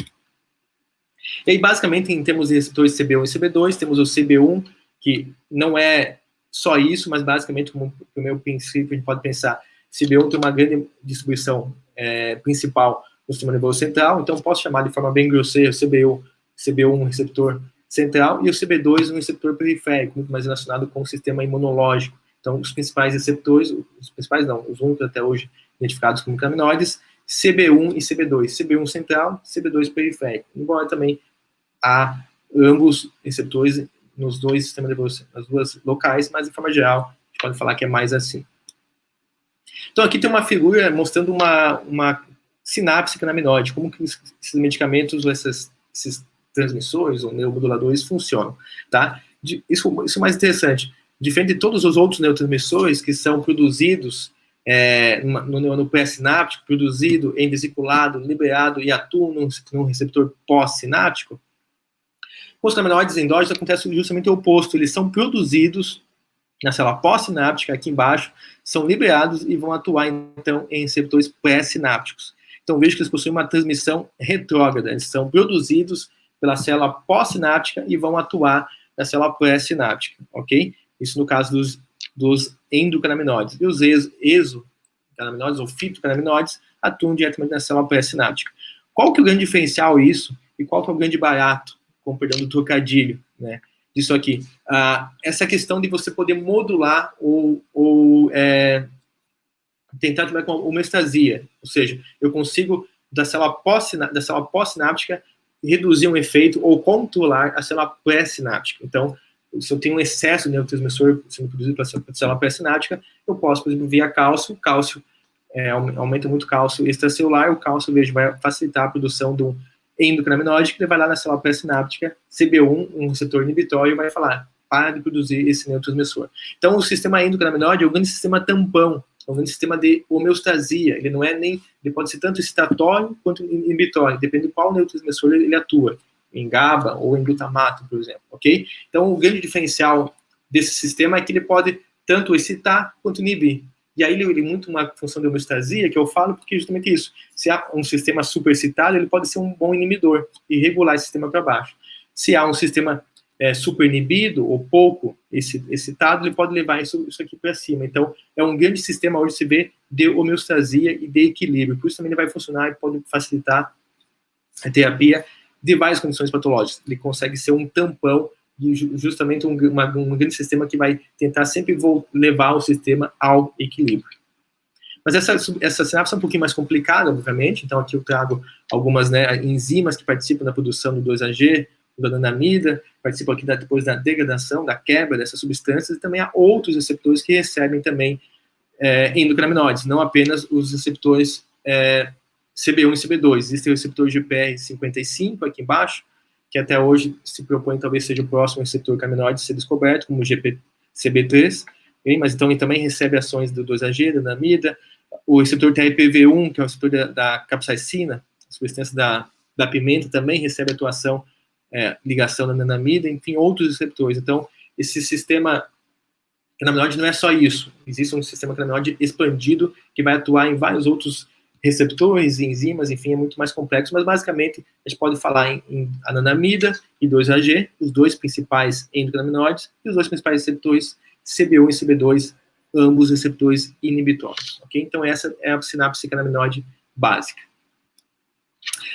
E aí, basicamente, em termos de receptores CB1 e CB2, temos o CB1, que não é só isso, mas basicamente, como o meu princípio, a gente pode pensar, CB1 tem uma grande distribuição principal no sistema nervoso central, então posso chamar de forma bem grosseira CB1 um receptor central, e o CB2 um receptor periférico, muito mais relacionado com o sistema imunológico. Então, os principais receptores, os únicos até hoje identificados como canabinoides, CB1 e CB2. CB1 central, CB2 periférico. Embora também há ambos receptores nos dois sistemas nervosos, nas duas locais, mas de forma geral, a gente pode falar que é mais assim. Então, aqui tem uma figura mostrando uma sinapse canabinoide, como que esses medicamentos, esses transmissores ou neuromoduladores funcionam, tá? Isso é mais interessante. Diferente de todos os outros neurotransmissores que são produzidos no pré-sináptico, produzido em vesiculado, liberado e atuam num receptor pós-sináptico, com os canabinoides endógenos acontece justamente o oposto. Eles são produzidos na célula pós-sináptica, aqui embaixo, são liberados e vão atuar, então, em receptores pré-sinápticos. Então, vejo que eles possuem uma transmissão retrógrada. Eles são produzidos pela célula pós-sináptica e vão atuar na célula pré-sináptica, ok? Isso no caso dos endocannabinoides. E os exocannabinoides ou fitocannabinoides atuam diretamente na célula pré-sináptica. Qual que é o grande diferencial isso? E qual que é o grande barato, com perdão do trocadilho, né, disso aqui? Essa questão de você poder modular ou tentar trabalhar com homeostasia. Ou seja, eu consigo, da célula pós-sináptica, reduzir um efeito ou controlar a célula pré-sináptica. Então, se eu tenho um excesso de neurotransmissor sendo produzido pela célula pré-sináptica, eu posso, por exemplo, via cálcio, aumenta muito o cálcio extracelular, o cálcio, veja, vai facilitar a produção do endocannabinoide, que ele vai lá na célula pré-sináptica, CB1, um receptor inibitório, e vai falar, para de produzir esse neurotransmissor. Então, o sistema endocannabinoide é um grande sistema tampão, é um grande sistema de homeostasia, ele não é nem, ele pode ser tanto excitatório quanto inibitório, depende de qual neurotransmissor ele atua, em GABA ou em glutamato, por exemplo, ok? Então, o grande diferencial desse sistema é que ele pode tanto excitar quanto inibir. E aí ele muito uma função de homeostasia, que eu falo porque é justamente isso. Se há um sistema superexcitado, ele pode ser um bom inibidor e regular esse sistema para baixo. Se há um sistema super inibido ou pouco excitado, ele pode levar isso aqui para cima. Então, é um grande sistema hoje se vê de homeostasia e de equilíbrio. Por isso também ele vai funcionar e pode facilitar a terapia de várias condições patológicas. Ele consegue ser um tampão e justamente um grande sistema que vai tentar sempre levar o sistema ao equilíbrio. Mas essa sinapse é um pouquinho mais complicada, obviamente, então aqui eu trago algumas enzimas que participam da produção do 2-AG, da anandamida, participam aqui depois da degradação, da quebra dessas substâncias, e também há outros receptores que recebem também endocannabinoides, não apenas os receptores CB1 e CB2. Existe o receptor GPR55 aqui embaixo, que até hoje se propõe talvez seja o próximo receptor canabinoide a ser descoberto, como o CB3, mas então ele também recebe ações do 2-AG, da anandamida, o receptor TRPV1, que é o receptor da capsaicina, a substância da pimenta, também recebe atuação, ligação da anandamida, enfim, outros receptores. Então, esse sistema canabinoide não é só isso, existe um sistema canabinoide expandido que vai atuar em vários outros receptores, enzimas, enfim, é muito mais complexo, mas basicamente a gente pode falar em anandamida e 2-AG, os dois principais endocannabinoides, e os dois principais receptores, CB1 e CB2, ambos receptores inibitórios, ok? Então essa é a sinapse canabinoide básica.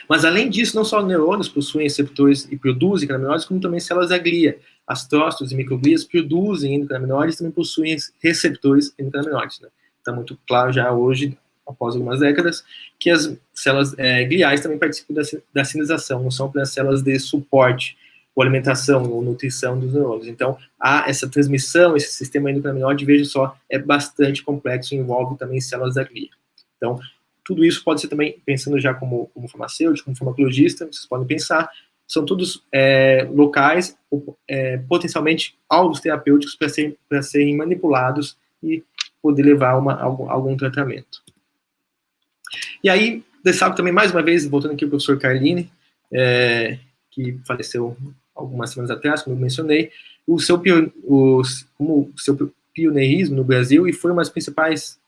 Mas além disso, não só neurônios possuem receptores e produzem canabinoides, como também células da glia. Astrócitos e microglias produzem endocannabinoides e também possuem receptores endocannabinoides, né? Está muito claro já hoje, após algumas décadas, que as células gliais também participam da sinalização, não são apenas células de suporte, ou alimentação, ou nutrição dos neurônios. Então, há essa transmissão, esse sistema endocannabinoide, veja só, é bastante complexo, envolve também células da glia. Então, tudo isso pode ser também, pensando já como farmacêutico, como farmacologista, vocês podem pensar, são todos locais, potencialmente alvos terapêuticos para serem manipulados e poder levar algum tratamento. E aí, destaco também, mais uma vez, voltando aqui ao professor Carline, que faleceu algumas semanas atrás, como eu mencionei, o seu pioneirismo no Brasil, e foi uma das principais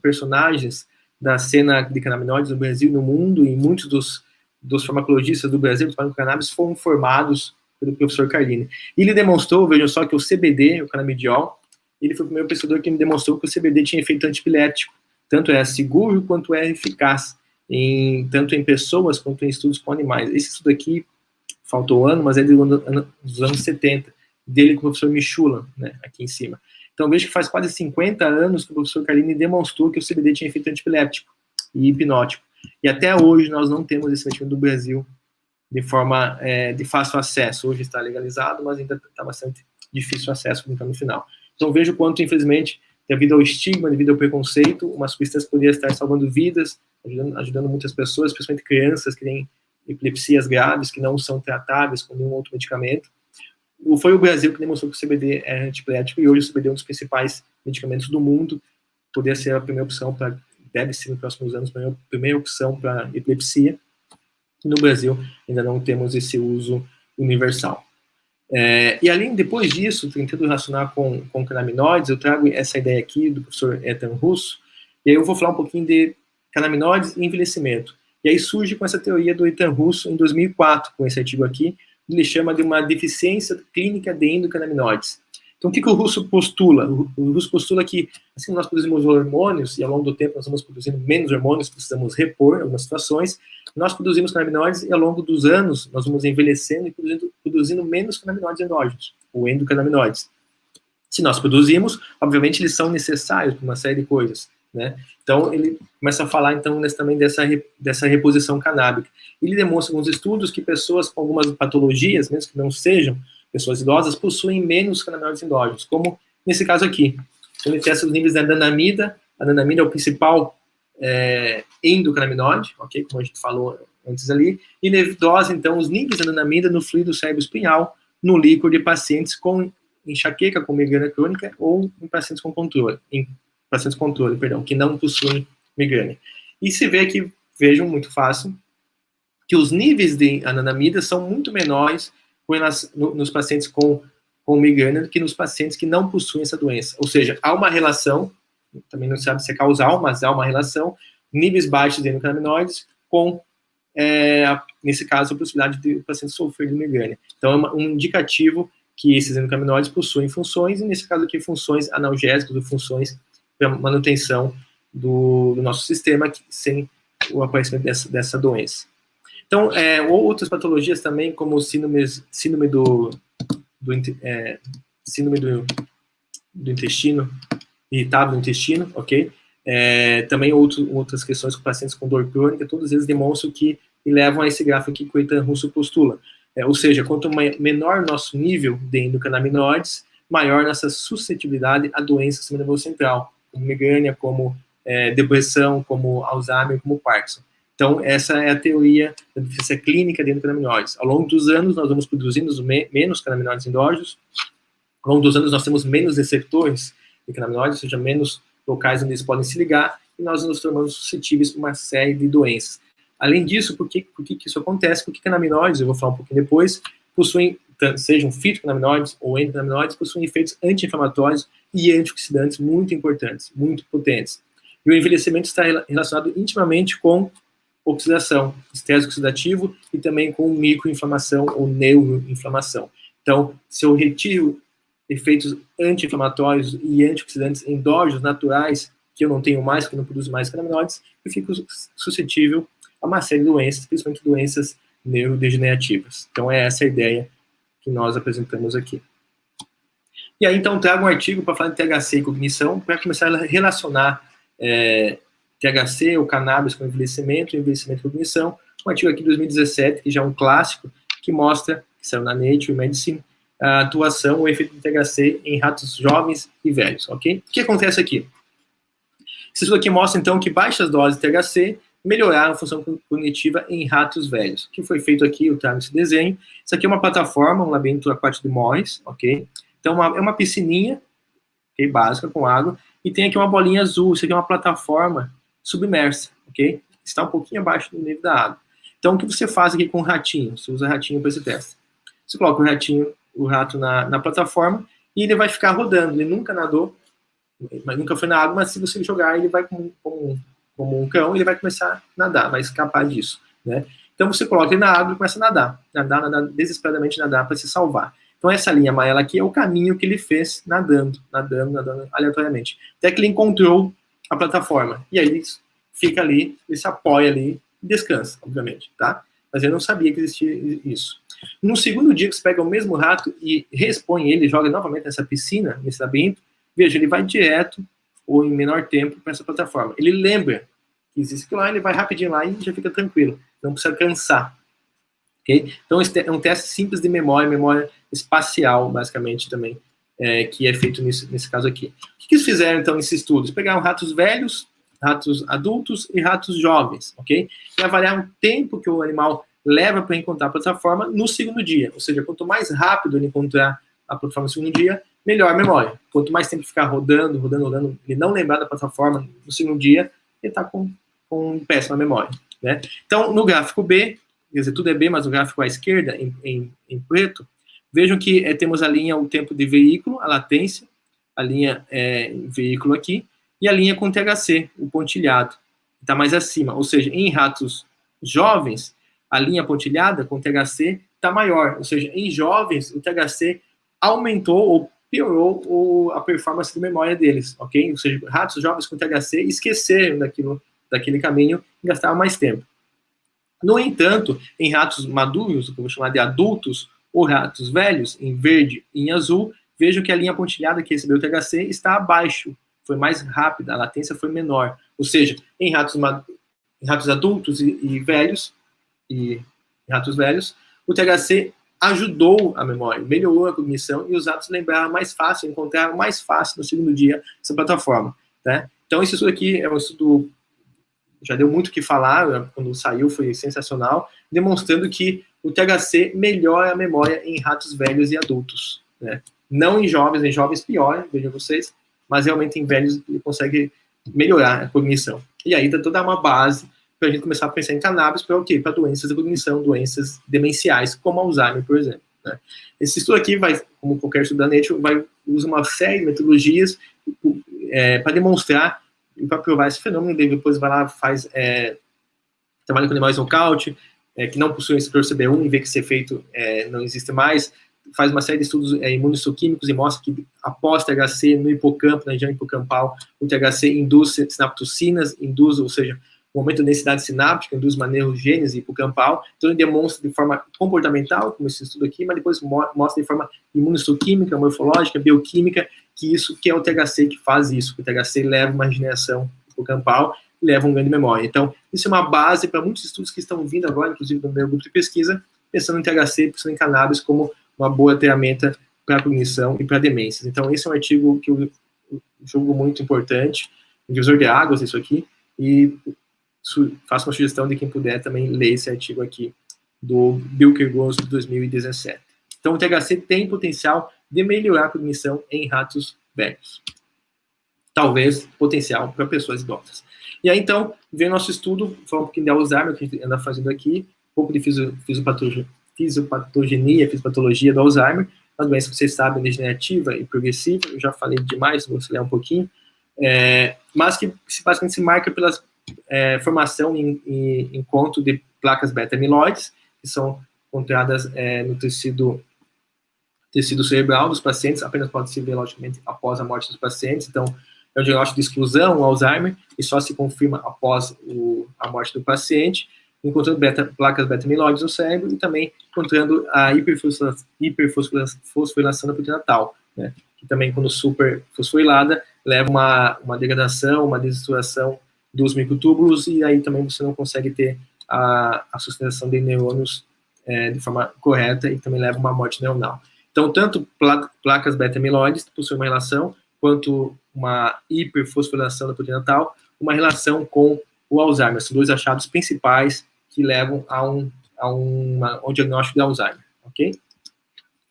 personagens da cena de canabinoides no Brasil e no mundo, e muitos dos farmacologistas do Brasil que trabalham com cannabis foram formados pelo professor Carline. E ele demonstrou, vejam só, que o CBD, o canabidiol, ele foi o primeiro pesquisador que me demonstrou que o CBD tinha efeito antiepilético. Tanto é seguro quanto é eficaz, tanto em pessoas quanto em estudos com animais. Esse estudo aqui, faltou um ano, mas é dos anos 70, dele com o professor Michula, né, aqui em cima. Então, vejo que faz quase 50 anos que o professor Carline demonstrou que o CBD tinha efeito antiepilético e hipnótico. E até hoje nós não temos esse medicamento no Brasil de forma de fácil acesso. Hoje está legalizado, mas ainda está bastante difícil o acesso no final. Então, vejo o quanto, infelizmente, devido ao estigma, devido ao preconceito, uma substância poderia estar salvando vidas, ajudando muitas pessoas, principalmente crianças que têm epilepsias graves, que não são tratáveis com nenhum outro medicamento. Foi o Brasil que demonstrou que o CBD é antiepilético, e hoje o CBD é um dos principais medicamentos do mundo, poderia ser a primeira opção, deve ser nos próximos anos, a primeira opção para epilepsia. No Brasil ainda não temos esse uso universal. E além, depois disso, tentando relacionar com canabinoides, eu trago essa ideia aqui do professor Ethan Russo, e aí eu vou falar um pouquinho de canabinoides e envelhecimento. E aí surge com essa teoria do Ethan Russo em 2004, com esse artigo aqui, ele chama de uma deficiência clínica de endocannabinoides. Então, o que o Russo postula? O Russo postula que, assim como nós produzimos hormônios, e ao longo do tempo nós vamos produzindo menos hormônios, precisamos repor em algumas situações, nós produzimos canabinoides e ao longo dos anos nós vamos envelhecendo e produzindo menos canabinoides endógenos, ou endocannabinoides. Se nós produzimos, obviamente eles são necessários para uma série de coisas, né? Então, ele começa a falar, então, também dessa reposição canábica. Ele demonstra alguns estudos que pessoas com algumas patologias, mesmo que não sejam pessoas idosas, possuem menos canabinoides endógenos, como nesse caso aqui. Ele testa os níveis da anandamida. A anandamida é o principal endocannabinoide, ok? Como a gente falou antes ali. E ele dosa, então, os níveis da anandamida no fluido cerebroespinhal, no líquor de pacientes com enxaqueca, com migrânia crônica, ou em pacientes com controle, que não possuem migrânia. E se vê aqui, vejam, muito fácil, que os níveis de anandamida são muito menores nos pacientes com migrânia do que nos pacientes que não possuem essa doença. Ou seja, há uma relação, também não se sabe se é causal, mas há uma relação, níveis baixos de endocannabinoides com, nesse caso, a possibilidade de o paciente sofrer de migrânia. Então, é um indicativo que esses endocannabinoides possuem funções, e nesse caso aqui, funções analgésicas ou funções para manutenção do nosso sistema, sem o aparecimento dessa doença. Então, outras patologias também, como síndrome do intestino, irritável do intestino, ok? Também outras questões com pacientes com dor crônica, todos eles demonstram que e levam a esse gráfico aqui que o Eitan Russo postula. Ou seja, quanto menor nosso nível de endocannabinoides, maior nossa suscetibilidade a doenças do sistema nervoso central, como migrânia, como depressão, como Alzheimer, como Parkinson. Então, essa é a teoria da deficiência clínica de endocannabinoides. Ao longo dos anos, nós vamos produzindo menos canabinoides endógenos. Ao longo dos anos, nós temos menos receptores de canabinoides, ou seja, menos locais onde eles podem se ligar, e nós nos tornamos suscetíveis a uma série de doenças. Além disso, por que isso acontece? Porque canabinoides, eu vou falar um pouquinho depois, possuem, sejam fitocannabinoides ou endocannabinoides, possuem efeitos anti-inflamatórios e antioxidantes muito importantes, muito potentes. E o envelhecimento está relacionado intimamente com oxidação, estresse oxidativo e também com microinflamação ou neuroinflamação. Então, se eu retiro efeitos anti-inflamatórios e antioxidantes endógenos naturais, que eu não tenho mais, que eu não produzo mais canabinoides, eu fico suscetível a uma série de doenças, principalmente doenças neurodegenerativas. Então, é essa a ideia que nós apresentamos aqui. E aí, então, trago um artigo para falar de THC e cognição, para começar a relacionar THC, o cannabis com envelhecimento e cognição. Um artigo aqui de 2017, que já é um clássico, que mostra, que saiu na Nature Medicine, a atuação, o efeito do THC em ratos jovens e velhos, ok? O que acontece aqui? Esse estudo aqui mostra, então, que baixas doses de THC melhoraram a função cognitiva em ratos velhos. O que foi feito aqui, eu trago esse desenho. Isso aqui é uma plataforma, um labirinto aquático de Morris, ok? Então, é uma piscininha, okay, básica, com água, e tem aqui uma bolinha azul. Isso aqui é uma plataforma submersa, ok? Está um pouquinho abaixo do nível da água. Então, o que você faz aqui com o ratinho? Você usa ratinho para esse teste. Você coloca o rato na plataforma e ele vai ficar rodando. Ele nunca nadou, mas nunca foi na água, mas se você jogar, ele vai como um cão, ele vai começar a nadar, vai escapar disso, né? Então, você coloca ele na água e começa a nadar, desesperadamente nadar para se salvar. Então, essa linha amarela aqui é o caminho que ele fez nadando aleatoriamente. Até que ele encontrou a plataforma. E aí ele fica ali, ele se apoia ali e descansa, obviamente, tá? Mas eu não sabia que existia isso. No segundo dia que você pega o mesmo rato e reexpõe ele, joga novamente nessa piscina, nesse labirinto, veja, ele vai direto ou em menor tempo para essa plataforma. Ele lembra que existe aquilo lá, ele vai rapidinho lá e já fica tranquilo. Não precisa cansar. Okay? Então, esse é um teste simples de memória espacial, basicamente, também, que é feito nesse caso aqui. O que eles fizeram, então, nesse estudo? Eles pegaram ratos velhos, ratos adultos e ratos jovens, ok? E avaliaram o tempo que o animal leva para encontrar a plataforma no segundo dia. Ou seja, quanto mais rápido ele encontrar a plataforma no segundo dia, melhor a memória. Quanto mais tempo ficar rodando, ele não lembrar da plataforma no segundo dia, ele está com péssima memória, né? Então, no gráfico B, quer dizer, tudo é B, mas o gráfico à esquerda, em preto, vejam que temos a linha, o tempo de veículo, a latência, a linha veículo aqui, e a linha com THC, o pontilhado, está mais acima. Ou seja, em ratos jovens, a linha pontilhada com THC está maior. Ou seja, em jovens, o THC aumentou ou piorou a performance de memória deles, ok? Ou seja, ratos jovens com THC esqueceram daquele caminho e gastaram mais tempo. No entanto, em ratos maduros, que eu vou chamar de adultos, ou ratos velhos, em verde e em azul, vejam que a linha pontilhada que recebeu o THC está abaixo foi mais rápida, a latência foi menor. Ou seja, em ratos adultos e velhos, e ratos velhos, o THC ajudou a memória, melhorou a cognição e os ratos lembraram mais fácil, encontraram mais fácil no segundo dia essa plataforma. Né? Então, esse estudo aqui é um estudo, já deu muito o que falar, quando saiu foi sensacional, demonstrando que o THC melhora a memória em ratos velhos e adultos. Né? Não em jovens piora, vejam vocês, mas realmente em velhos ele consegue melhorar a cognição. E aí dá toda uma base para a gente começar a pensar em cannabis para o quê? Para doenças da cognição, doenças demenciais, como Alzheimer, por exemplo. Né? Esse estudo aqui vai, como qualquer estudo da Nature, usa uma série de metodologias para demonstrar e para provar esse fenômeno, e depois vai lá, faz trabalha com animais nocaute, que não possuem esse CB1 e vê que esse efeito não existe mais, faz uma série de estudos imunossoquímicos e mostra que após THC no hipocampo, na região hipocampal, o THC induz sinaptocinas, ou seja, o aumento da densidade sináptica, induz uma neurogênese hipocampal, então ele demonstra de forma comportamental, como esse estudo aqui, mas depois mostra de forma imunossoquímica, morfológica, bioquímica, que isso que é o THC que faz isso, que o THC leva uma regeneração hipocampal e leva um ganho de memória. Então, isso é uma base para muitos estudos que estão vindo agora, inclusive do meu grupo de pesquisa, pensando em THC, pensando em cannabis como uma boa ferramenta para cognição e para demências. Então, esse é um artigo que eu julgo muito importante, um divisor de águas, isso aqui, e faço uma sugestão de quem puder também ler esse artigo aqui, do Bilker Gross, de 2017. Então, o THC tem potencial de melhorar a cognição em ratos velhos. Talvez potencial para pessoas idosas. E aí, então, vem nosso estudo, falar um pouquinho de Alzheimer, que a gente anda fazendo aqui, um pouco de fisiopatologia do Alzheimer, uma doença que vocês sabem, degenerativa e progressiva, eu já falei demais, vou acelerar um pouquinho, mas que basicamente se marca pela formação e encontro de placas beta-amiloides, que são encontradas no tecido cerebral dos pacientes, apenas pode se ver, logicamente, após a morte dos pacientes, então é um diagnóstico de exclusão, o Alzheimer, e só se confirma após a morte do paciente, encontrando placas beta-amiloides no cérebro e também encontrando a hiperfosforilação da proteína tau, né, que também, quando super fosforilada, leva uma degradação, uma desestruturação dos microtúbulos, e aí também você não consegue ter a sustentação de neurônios de forma correta e também leva a uma morte neuronal. Então, tanto placas beta-amiloides possuem uma relação, quanto uma hiperfosforilação da proteína tau, uma relação com o Alzheimer. São dois achados principais que levam ao diagnóstico de Alzheimer, ok?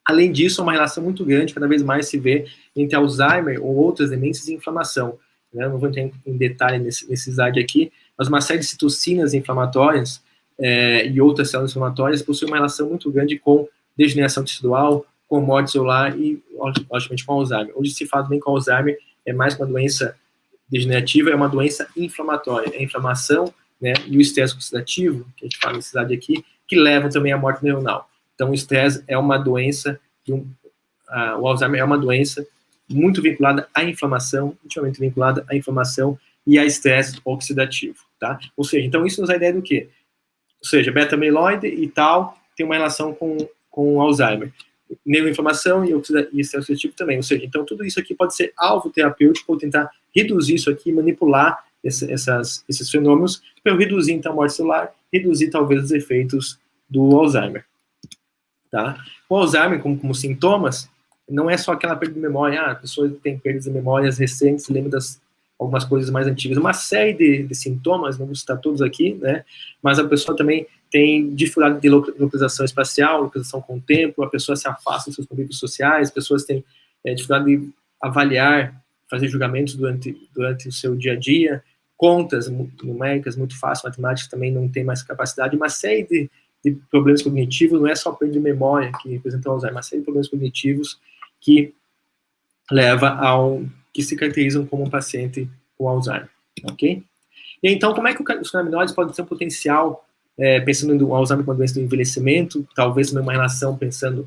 Além disso, uma relação muito grande, cada vez mais se vê entre Alzheimer ou outras demências e inflamação. Né? Não vou entrar em detalhe nesse slide aqui, mas uma série de citocinas inflamatórias e outras células inflamatórias possuem uma relação muito grande com degeneração tecidual, com morte celular e, logicamente, com Alzheimer. Hoje se fala bem com Alzheimer, é mais uma doença degenerativa, é uma doença inflamatória. É a inflamação, né, e o estresse oxidativo, que a gente fala nesse slide aqui, que levam também à morte neuronal. Então, o estresse é uma doença, o Alzheimer é uma doença muito vinculada à inflamação, intimamente vinculada à inflamação e a estresse oxidativo, tá? Ou seja, então isso nos dá ideia do quê? Ou seja, beta-amiloide e tal tem uma relação com o Alzheimer. Neuroinflamação e estresse oxidativo também. Ou seja, então tudo isso aqui pode ser alvo terapêutico ou tentar reduzir isso aqui, manipular esses fenômenos para eu reduzir então a morte celular, reduzir talvez os efeitos do Alzheimer. Tá? O Alzheimer, como sintomas, não é só aquela perda de memória, a pessoa tem perdas de memórias recentes, lembra das algumas coisas mais antigas, uma série de sintomas, não vou citar todos aqui, né, mas a pessoa também tem dificuldade de localização espacial, localização com o tempo, a pessoa se afasta dos seus convívios sociais, pessoas têm dificuldade de avaliar, fazer julgamentos durante o seu dia a dia, contas numéricas muito fácil, matemática também não tem mais capacidade, uma série de problemas cognitivos, não é só perda de memória que representa o Alzheimer, uma série de problemas cognitivos que leva que se caracterizam como um paciente com Alzheimer, ok? E então, como é que os canabinoides podem ter um potencial, pensando no Alzheimer como uma doença do envelhecimento, talvez também uma relação,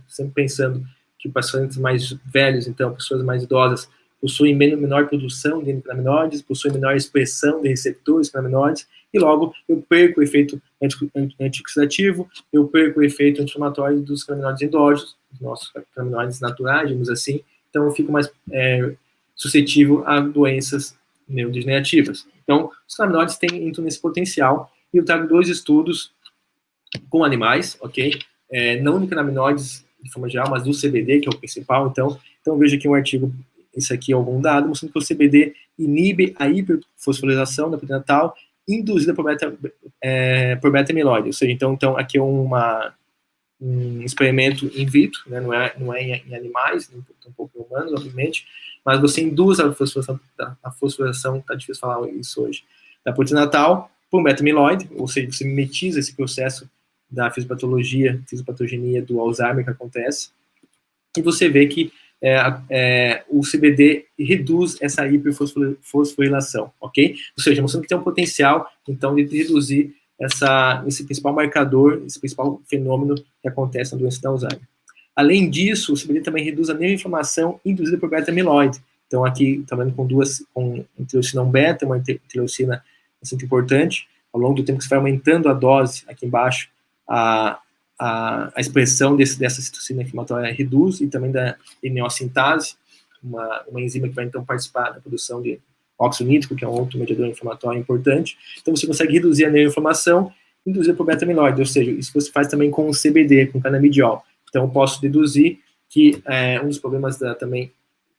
sempre pensando que pacientes mais velhos, então, pessoas mais idosas, possuem menor produção de endocannabinoides, possuem menor expressão de receptores canabinoides, e logo eu perco o efeito antioxidativo, eu perco o efeito anti-inflamatório dos canabinoides endógenos, dos nossos canabinoides naturais, digamos assim, então eu fico mais suscetível a doenças neurodegenerativas. Então, os canabinoides entram nesse potencial, e eu trago 2 estudos com animais, ok? Não de canabinoides de forma geral, mas do CBD, que é o principal. Então veja aqui um artigo, esse aqui é algum dado, mostrando que o CBD inibe a hiperfosforilação da proteína tal induzida por beta-amiloide. Ou seja, então aqui é um experimento in vitro, né? Não é em animais, um pouco em humanos, obviamente, mas você induz a fosforilação, tá difícil falar isso hoje, da proteína tal por beta-amiloide, ou seja, você mimetiza esse processo da fisiopatogenia do Alzheimer que acontece, e você vê que o CBD reduz essa hiperfosforilação, ok? Ou seja, mostrando que tem um potencial, então, de reduzir esse principal marcador, esse principal fenômeno que acontece na doença do Alzheimer. Além disso, o CBD também reduz a neuroinflamação induzida por beta-amiloide. Então, aqui, também com interleucina 1-beta, uma interleucina bastante importante. Ao longo do tempo que você vai aumentando a dose, aqui embaixo, a expressão dessa citocina inflamatória reduz, e também da eneossintase, uma enzima que vai, então, participar da produção de óxido nítrico, que é um outro mediador inflamatório importante. Então, você consegue reduzir a neuroinflamação induzida por beta-amiloide, ou seja, isso você faz também com o CBD, com canabidiol. Então, eu posso deduzir que um dos problemas também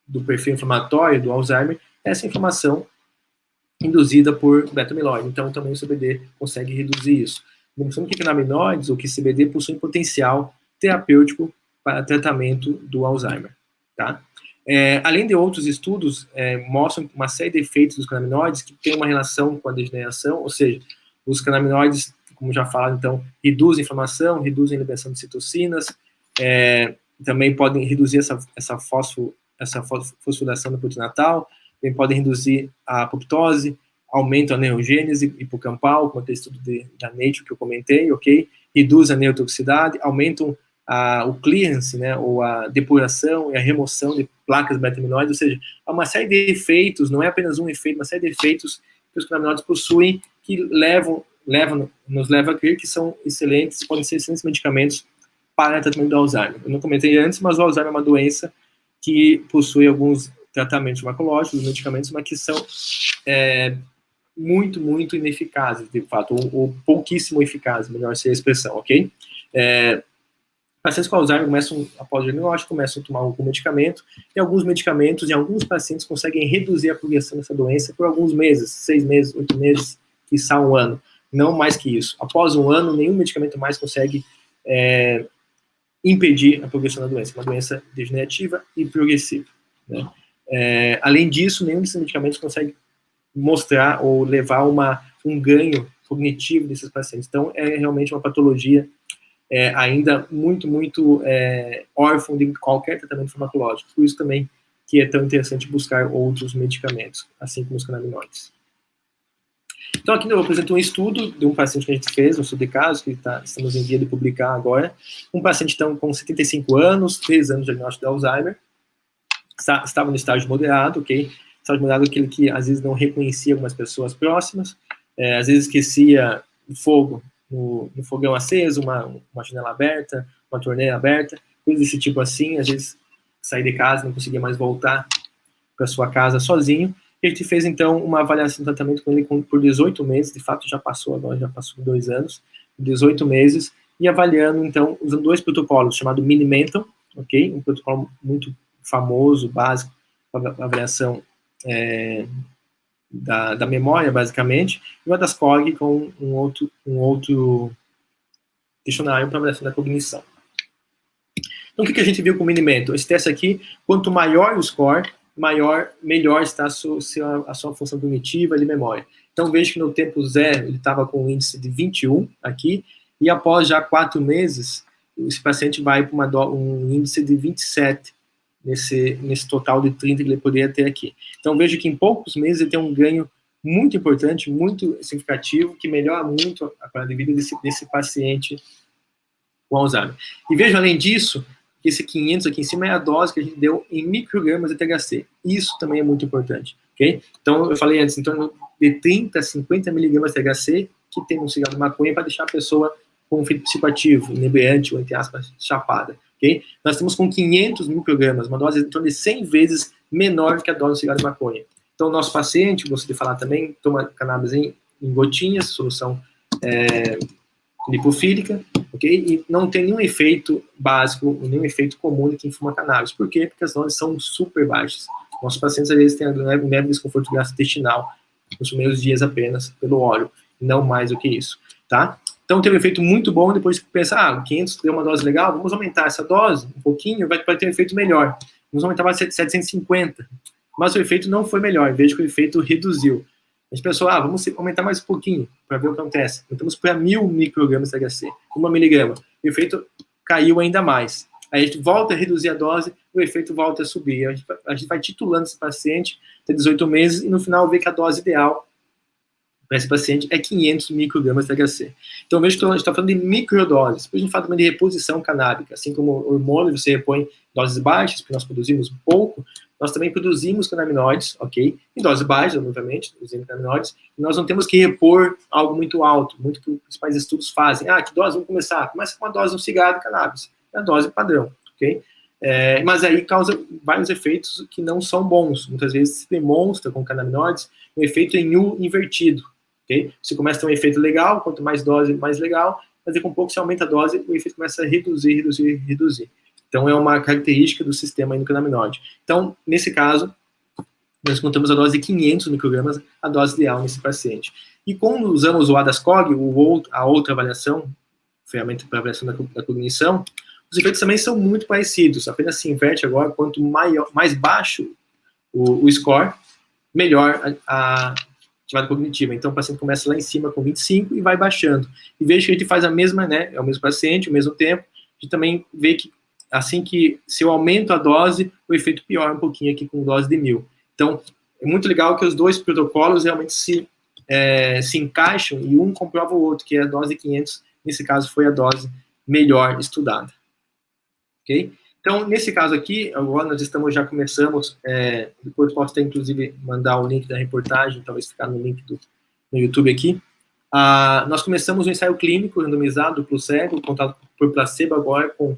do perfil inflamatório do Alzheimer é essa inflamação induzida por beta-amiloide. Então, também o CBD consegue reduzir isso. Demonstrando que canabinoides ou que CBD possuem potencial terapêutico para tratamento do Alzheimer. Tá? Além de outros estudos, mostram uma série de efeitos dos canabinoides que tem uma relação com a degeneração, ou seja, os canabinoides, como já falado, então, reduzem a inflamação, reduzem a liberação de citocinas, também podem reduzir essa fosforilação da proteína tal, também podem reduzir a apoptose, aumentam a neurogênese hipocampal, como aquele estudo da Nature que eu comentei, ok? Reduz a neurotoxicidade, aumentam o clearance, né, ou a depuração e a remoção de placas beta-amiloides, ou seja, há uma série de efeitos, não é apenas um efeito, uma série de efeitos que os canabinoides possuem que nos leva a crer que são excelentes, podem ser excelentes medicamentos para o tratamento do Alzheimer. Eu não comentei antes, mas o Alzheimer é uma doença que possui alguns tratamentos farmacológicos, medicamentos, mas que são muito, muito ineficazes, de fato, ou pouquíssimo eficazes, melhor ser a expressão, ok? Pacientes com Alzheimer após o diagnóstico, começam a tomar algum medicamento, e alguns medicamentos, em alguns pacientes, conseguem reduzir a progressão dessa doença por alguns meses, 6 meses, 8 meses, quiçá 1 ano, não mais que isso. Após 1 ano, nenhum medicamento mais consegue impedir a progressão da doença, uma doença degenerativa e progressiva, né? Além disso, nenhum desses medicamentos consegue mostrar ou levar um ganho cognitivo desses pacientes. Então, é realmente uma patologia ainda muito, muito órfã de qualquer tratamento farmacológico. Por isso também que é tão interessante buscar outros medicamentos, assim como os canabinoides. Então, aqui eu apresento um estudo de um paciente que a gente fez, um estudo de caso, que estamos em via de publicar agora. Um paciente, então, com 75 anos, 3 anos de diagnóstico de Alzheimer, estava no estágio moderado, ok? Estágio moderado é aquele que, às vezes, não reconhecia algumas pessoas próximas, às vezes esquecia o fogo no fogão aceso, uma janela aberta, uma torneira aberta, coisas desse tipo assim, às vezes sair de casa, não conseguia mais voltar para sua casa sozinho. E a gente fez, então, uma avaliação de tratamento com ele por 18 meses, de fato já passou agora, já passou 2 anos, 18 meses, e avaliando, então, usando 2 protocolos, chamado Mini-Mental, ok? Um protocolo muito famoso, básico, para avaliação da memória, basicamente, e o ADAS-Cog com um outro questionário para avaliação da cognição. Então, o que a gente viu com o Mini-Mental? Esse teste aqui, quanto maior o score, melhor está a sua função cognitiva e de memória. Então, veja que no tempo 0, ele estava com um índice de 21 aqui, e após já 4 meses, esse paciente vai para um índice de 27, nesse total de 30 que ele poderia ter aqui. Então, veja que em poucos meses ele tem um ganho muito importante, muito significativo, que melhora muito a qualidade de vida desse paciente com Alzheimer. E veja, além disso, que esse 500 aqui em cima é a dose que a gente deu em microgramas de THC. Isso também é muito importante, ok? Então, eu falei antes, então, de 30 a 50 miligramas de THC que tem no cigarro de maconha para deixar a pessoa com um efeito psicoativo, inebriante ou, entre aspas, chapada, ok? Nós estamos com 500 microgramas, uma dose em torno de 100 vezes menor que a dose de cigarro de maconha. Então, o nosso paciente, gostaria de falar também, toma cannabis em gotinhas, solução lipofílica, ok? E não tem nenhum efeito básico, nenhum efeito comum de quem fuma cannabis. Por quê? Porque as doses são super baixas. Nossos pacientes, às vezes, têm um leve desconforto gastrointestinal nos primeiros dias apenas, pelo óleo, não mais do que isso, tá? Então, teve um efeito muito bom, depois que pensa, 500 deu uma dose legal, vamos aumentar essa dose um pouquinho, vai ter um efeito melhor. Vamos aumentar para 750, mas o efeito não foi melhor, veja que o efeito reduziu. A gente pensou, vamos aumentar mais um pouquinho, para ver o que acontece. Aumentamos para 1000 microgramas de THC, 1 miligrama. O efeito caiu ainda mais. Aí a gente volta a reduzir a dose, o efeito volta a subir. A gente vai titulando esse paciente até 18 meses, e no final vê que a dose ideal para esse paciente é 500 microgramas de THC. Então, veja que a gente está falando de microdoses. Depois a gente fala também de reposição canábica. Assim como hormônio, você repõe doses baixas, porque nós produzimos pouco, nós também produzimos canabinoides, ok? Em doses baixas, obviamente, usando canabinoides, e nós não temos que repor algo muito alto, muito que os principais estudos fazem. Que dose vamos começar? Começa com uma dose de um cigarro de cannabis. É a dose padrão, ok? Mas aí causa vários efeitos que não são bons. Muitas vezes se demonstra com canabinoides um efeito em U invertido, ok? Você começa a ter um efeito legal, quanto mais dose, mais legal, mas com pouco se aumenta a dose, o efeito começa a reduzir. Então, é uma característica do sistema endocannabinoide. Então, nesse caso, nós contamos a dose de 500 microgramas, a dose ideal nesse paciente. E quando usamos o ADAS-Cog, a outra avaliação, ferramenta para avaliação da cognição, os efeitos também são muito parecidos, apenas se inverte agora, quanto mais baixo o score, melhor a atividade cognitiva. Então, o paciente começa lá em cima com 25 e vai baixando. E veja que a gente faz a mesma, né, é o mesmo paciente, o mesmo tempo, a gente também vê que assim que, se eu aumento a dose, o efeito piora um pouquinho aqui com dose de 1000. Então, é muito legal que os dois protocolos realmente se encaixam e um comprova o outro, que é a dose de 500, nesse caso foi a dose melhor estudada. Ok? Então, nesse caso aqui, agora nós já começamos, depois posso até, inclusive, mandar o link da reportagem, talvez ficar no link no YouTube aqui. Nós começamos um ensaio clínico randomizado, duplo cego, contado por placebo agora com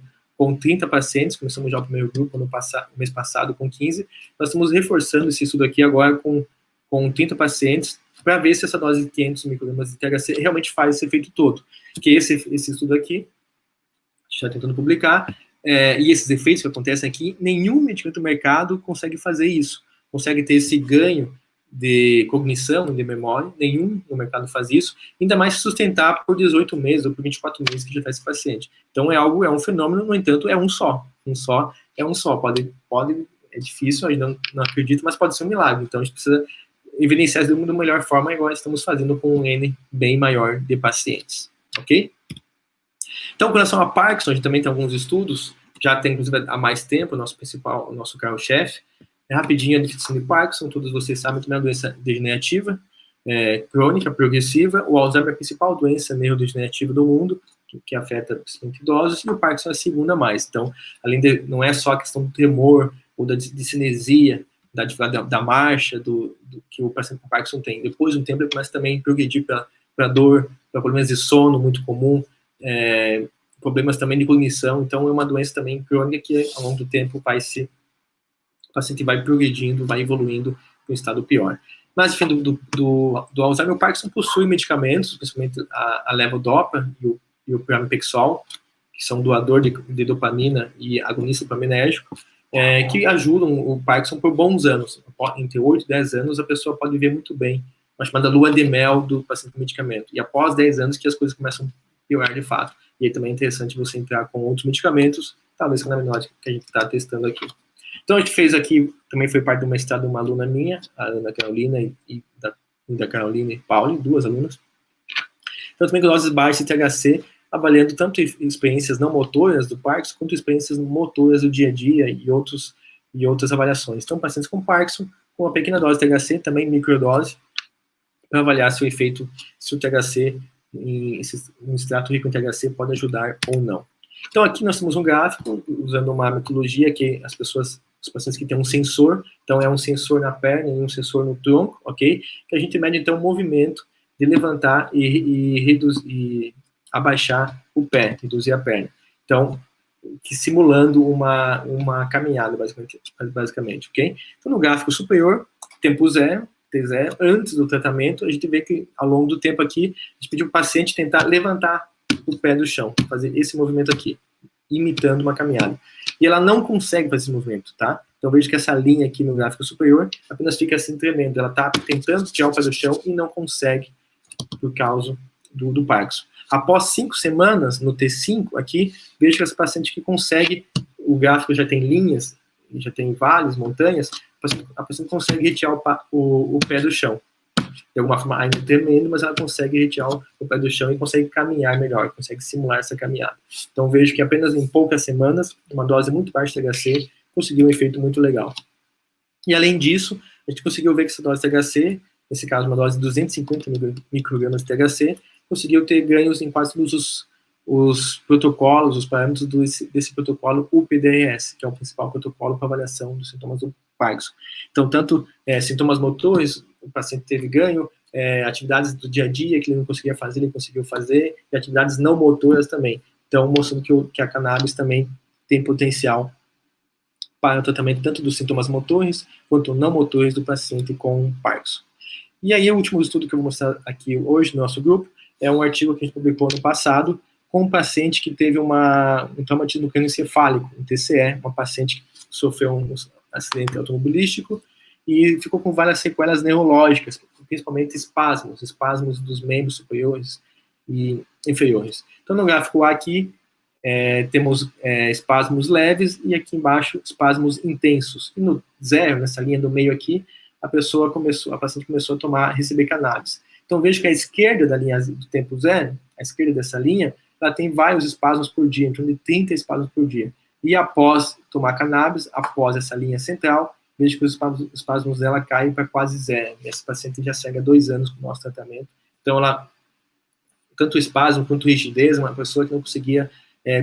30 pacientes, começamos já o primeiro grupo no mês passado com 15, nós estamos reforçando esse estudo aqui agora com 30 pacientes, para ver se essa dose de 500 microgramas de THC realmente faz esse efeito todo. Porque esse estudo aqui, a gente está tentando publicar, e esses efeitos que acontecem aqui, nenhum medicamento do mercado consegue fazer isso, consegue ter esse ganho de cognição, de memória, nenhum no mercado faz isso, ainda mais se sustentar por 18 meses ou por 24 meses que já está esse paciente. Então é um fenômeno, no entanto, é um só, é difícil, a gente não acredita, mas pode ser um milagre, então a gente precisa evidenciar isso da melhor forma, igual estamos fazendo com um N bem maior de pacientes, ok? Então, com relação a Parkinson, a gente também tem alguns estudos, já tem, inclusive, há mais tempo, o nosso carro-chefe. Rapidinho, a definição de Parkinson, todos vocês sabem que é uma doença degenerativa, crônica, progressiva. O Alzheimer é a principal doença neurodegenerativa do mundo, que afeta principalmente idosos, e o Parkinson é a segunda mais. Então, não é só a questão do tremor ou da discinesia, da dificuldade da marcha, do que o paciente com Parkinson tem. Depois de um tempo, ele começa também a progredir para dor, para problemas de sono, muito comum, problemas também de cognição. Então, é uma doença também crônica que, ao longo do tempo, o paciente vai progredindo, vai evoluindo para um estado pior. Mas, enfim, do Alzheimer, o Parkinson possui medicamentos, principalmente a levodopa e o pramipexol, que são doador de dopamina e agonista dopaminérgico, que ajudam o Parkinson por bons anos. Entre 8 e 10 anos, a pessoa pode viver muito bem, uma chamada lua de mel do paciente com medicamento. E após 10 anos que as coisas começam a piorar de fato. E aí também é interessante você entrar com outros medicamentos, talvez canabinoide que a gente está testando aqui. Então, a gente fez aqui, também foi parte do mestrado de uma aluna minha, a Ana Carolina e da Carolina e Pauli, 2 alunas. Então, também com doses baixas de THC, avaliando tanto experiências não motoras do Parkinson, quanto experiências motoras do dia a dia e outras avaliações. Então, pacientes com Parkinson, com uma pequena dose de THC, também microdose, para avaliar se o efeito, se o THC, um extrato rico em THC pode ajudar ou não. Então, aqui nós temos um gráfico, usando uma metodologia que os pacientes que têm um sensor, então é um sensor na perna e um sensor no tronco, ok? Que a gente mede, então, o movimento de levantar e abaixar o pé, reduzir a perna. Então, que simulando uma caminhada, basicamente, ok? Então, no gráfico superior, tempo zero, T0, antes do tratamento, a gente vê que, ao longo do tempo aqui, a gente pediu para o paciente tentar levantar o pé do chão, fazer esse movimento aqui, imitando uma caminhada. E ela não consegue fazer esse movimento, tá? Então, vejo que essa linha aqui no gráfico superior apenas fica assim tremendo. Ela está tentando tirar o pé do chão e não consegue por causa do Parkinson. Após 5 semanas, no T5 aqui, vejo que essa paciente que consegue, o gráfico já tem linhas, já tem vales, montanhas, a paciente consegue retirar o pé do chão. De alguma forma ainda tremendo, mas ela consegue retirar o pé do chão e consegue caminhar melhor, consegue simular essa caminhada. Então vejo que apenas em poucas semanas, uma dose muito baixa de THC, conseguiu um efeito muito legal. E além disso, a gente conseguiu ver que essa dose de THC, nesse caso uma dose de 250 microgramas de THC, conseguiu ter ganhos em quase todos os protocolos, os parâmetros desse protocolo UPDRS, que é o principal protocolo para avaliação dos sintomas do Parkinson. Então, tanto sintomas motores, o paciente teve ganho, atividades do dia a dia que ele não conseguia fazer, ele conseguiu fazer, e atividades não motoras também. Então, mostrando que a cannabis também tem potencial para o tratamento tanto dos sintomas motores quanto não motores do paciente com Parkinson. E aí, o último estudo que eu vou mostrar aqui hoje no nosso grupo é um artigo que a gente publicou no passado com um paciente que teve um traumatismo crânioencefálico, um TCE, uma paciente que sofreu um acidente automobilístico e ficou com várias sequelas neurológicas, principalmente espasmos dos membros superiores e inferiores. Então, no gráfico A aqui, temos espasmos leves e aqui embaixo espasmos intensos. E no zero, nessa linha do meio aqui, a paciente começou a receber cannabis. Então, vejo que a esquerda da linha do tempo zero, a esquerda dessa linha, ela tem vários espasmos por dia, em torno de 30 espasmos por dia. E após tomar cannabis, após essa linha central, vejo que os espasmos dela caem para quase zero. Essa paciente já segue há 2 anos com o nosso tratamento. Então, ela, tanto espasmo quanto rigidez, uma pessoa que não conseguia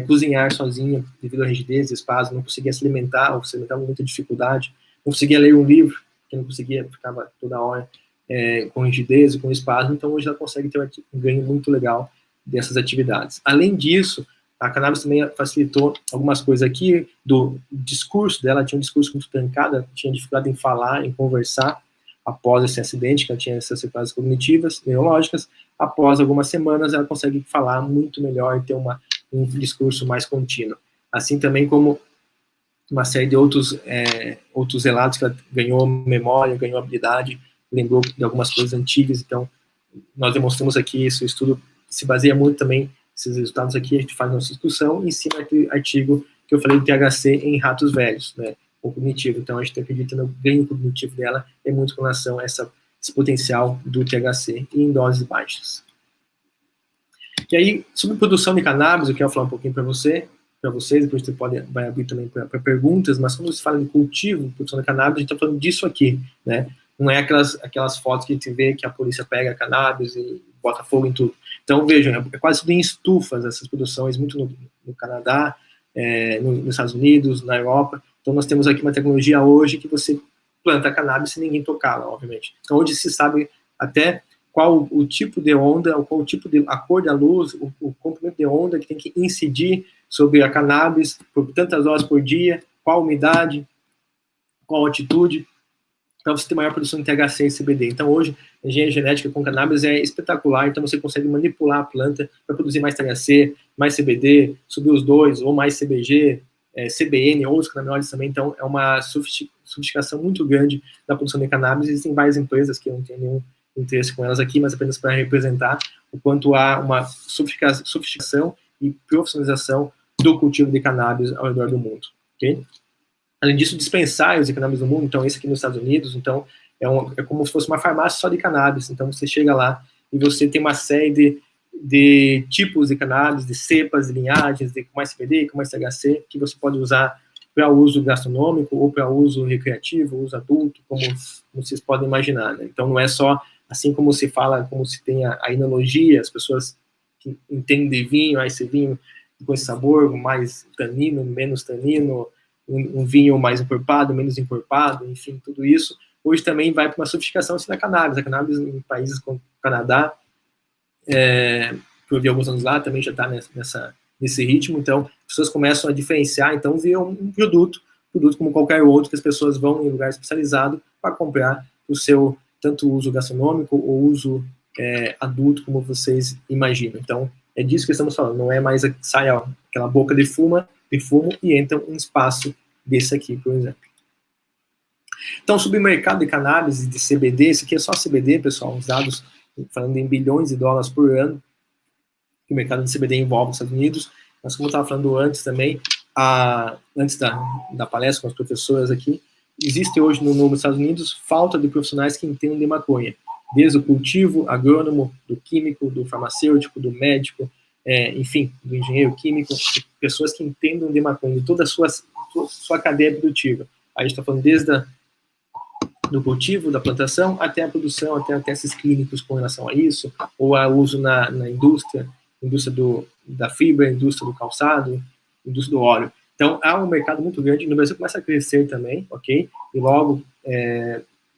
cozinhar sozinha devido à rigidez e espasmo, não conseguia se alimentar, ou se alimentar com muita dificuldade, não conseguia ler um livro, que não conseguia, ficava toda hora com rigidez e com espasmo. Então, hoje ela consegue ter um ganho muito legal dessas atividades. Além disso, a cannabis também facilitou algumas coisas aqui do discurso dela, tinha um discurso muito trancado, tinha dificuldade em falar, em conversar, após esse acidente, que ela tinha essas sequelas cognitivas, neurológicas. Após algumas semanas, ela consegue falar muito melhor e ter um discurso mais contínuo. Assim também como uma série de outros relatos que ela ganhou memória, ganhou habilidade, lembrou de algumas coisas antigas. Então, nós demonstramos aqui, esse estudo se baseia muito também, esses resultados aqui, a gente faz nossa discussão em cima daquele artigo que eu falei do THC em ratos velhos, né, o cognitivo. Então, a gente acredita no ganho cognitivo dela, é muito com relação a esse potencial do THC em doses baixas. E aí, sobre produção de cannabis, eu quero falar um pouquinho para vocês, depois você vai abrir também para perguntas, mas quando se fala de cultivo, produção de cannabis, a gente está falando disso aqui, né? Não é aquelas fotos que a gente vê que a polícia pega cannabis e bota fogo em tudo. Então, vejam, é quase tudo em estufas essas produções, muito no Canadá, nos Estados Unidos, na Europa. Então, nós temos aqui uma tecnologia hoje que você planta cannabis sem ninguém tocá-la, obviamente. Então, hoje se sabe até qual o tipo de onda, qual o tipo a cor da luz, o comprimento de onda que tem que incidir sobre a cannabis por tantas horas por dia, qual a umidade, qual a altitude, para você ter maior produção de THC e CBD. Então, hoje, a engenharia genética com cannabis é espetacular, então você consegue manipular a planta para produzir mais THC, mais CBD, subir os dois, ou mais CBG, CBN, ou os canabinoides também. Então, é uma sofisticação muito grande da produção de cannabis. Existem várias empresas que eu não tenho nenhum interesse com elas aqui, mas apenas para representar o quanto há uma sofisticação e profissionalização do cultivo de cannabis ao redor do mundo, ok? Além disso, dispensários de cannabis no mundo, então esse aqui nos Estados Unidos, então é como se fosse uma farmácia só de cannabis. Então você chega lá e você tem uma série de tipos de cannabis, de cepas, de linhagens, com mais CBD, com mais THC, que você pode usar para uso gastronômico ou para uso recreativo, uso adulto, como vocês podem imaginar, né? Então não é só assim como se fala, como se tem a enologia, as pessoas que entendem de vinho, esse vinho com esse sabor, mais tanino, menos tanino, um vinho mais encorpado, menos encorpado, enfim, tudo isso. Hoje também vai para uma sofisticação assim, da cannabis. A cannabis em países como o Canadá, eu vi alguns anos lá, também já está nesse ritmo, então as pessoas começam a diferenciar, então vira um produto como qualquer outro, que as pessoas vão em lugar especializado para comprar o seu, tanto uso gastronômico ou uso adulto, como vocês imaginam. Então, é disso que estamos falando, não é mais sai aquela boca de fumo e entra um espaço desse aqui, por exemplo. Então, sobre o mercado de cannabis e de CBD, esse aqui é só CBD, pessoal, os dados falando em bilhões de dólares por ano, que o mercado de CBD envolve os Estados Unidos, mas como eu estava falando antes também, antes da palestra com as professoras aqui, existe hoje nos Estados Unidos falta de profissionais que entendam de maconha, desde o cultivo, agrônomo, do químico, do farmacêutico, do médico, enfim, do engenheiro químico, pessoas que entendam de maconha, de toda a sua cadeia produtiva. A gente está falando desde do cultivo, da plantação, até a produção, até testes clínicos com relação a isso, ou a uso na indústria da fibra, indústria do calçado, indústria do óleo. Então, há um mercado muito grande, no Brasil começa a crescer também, ok? E logo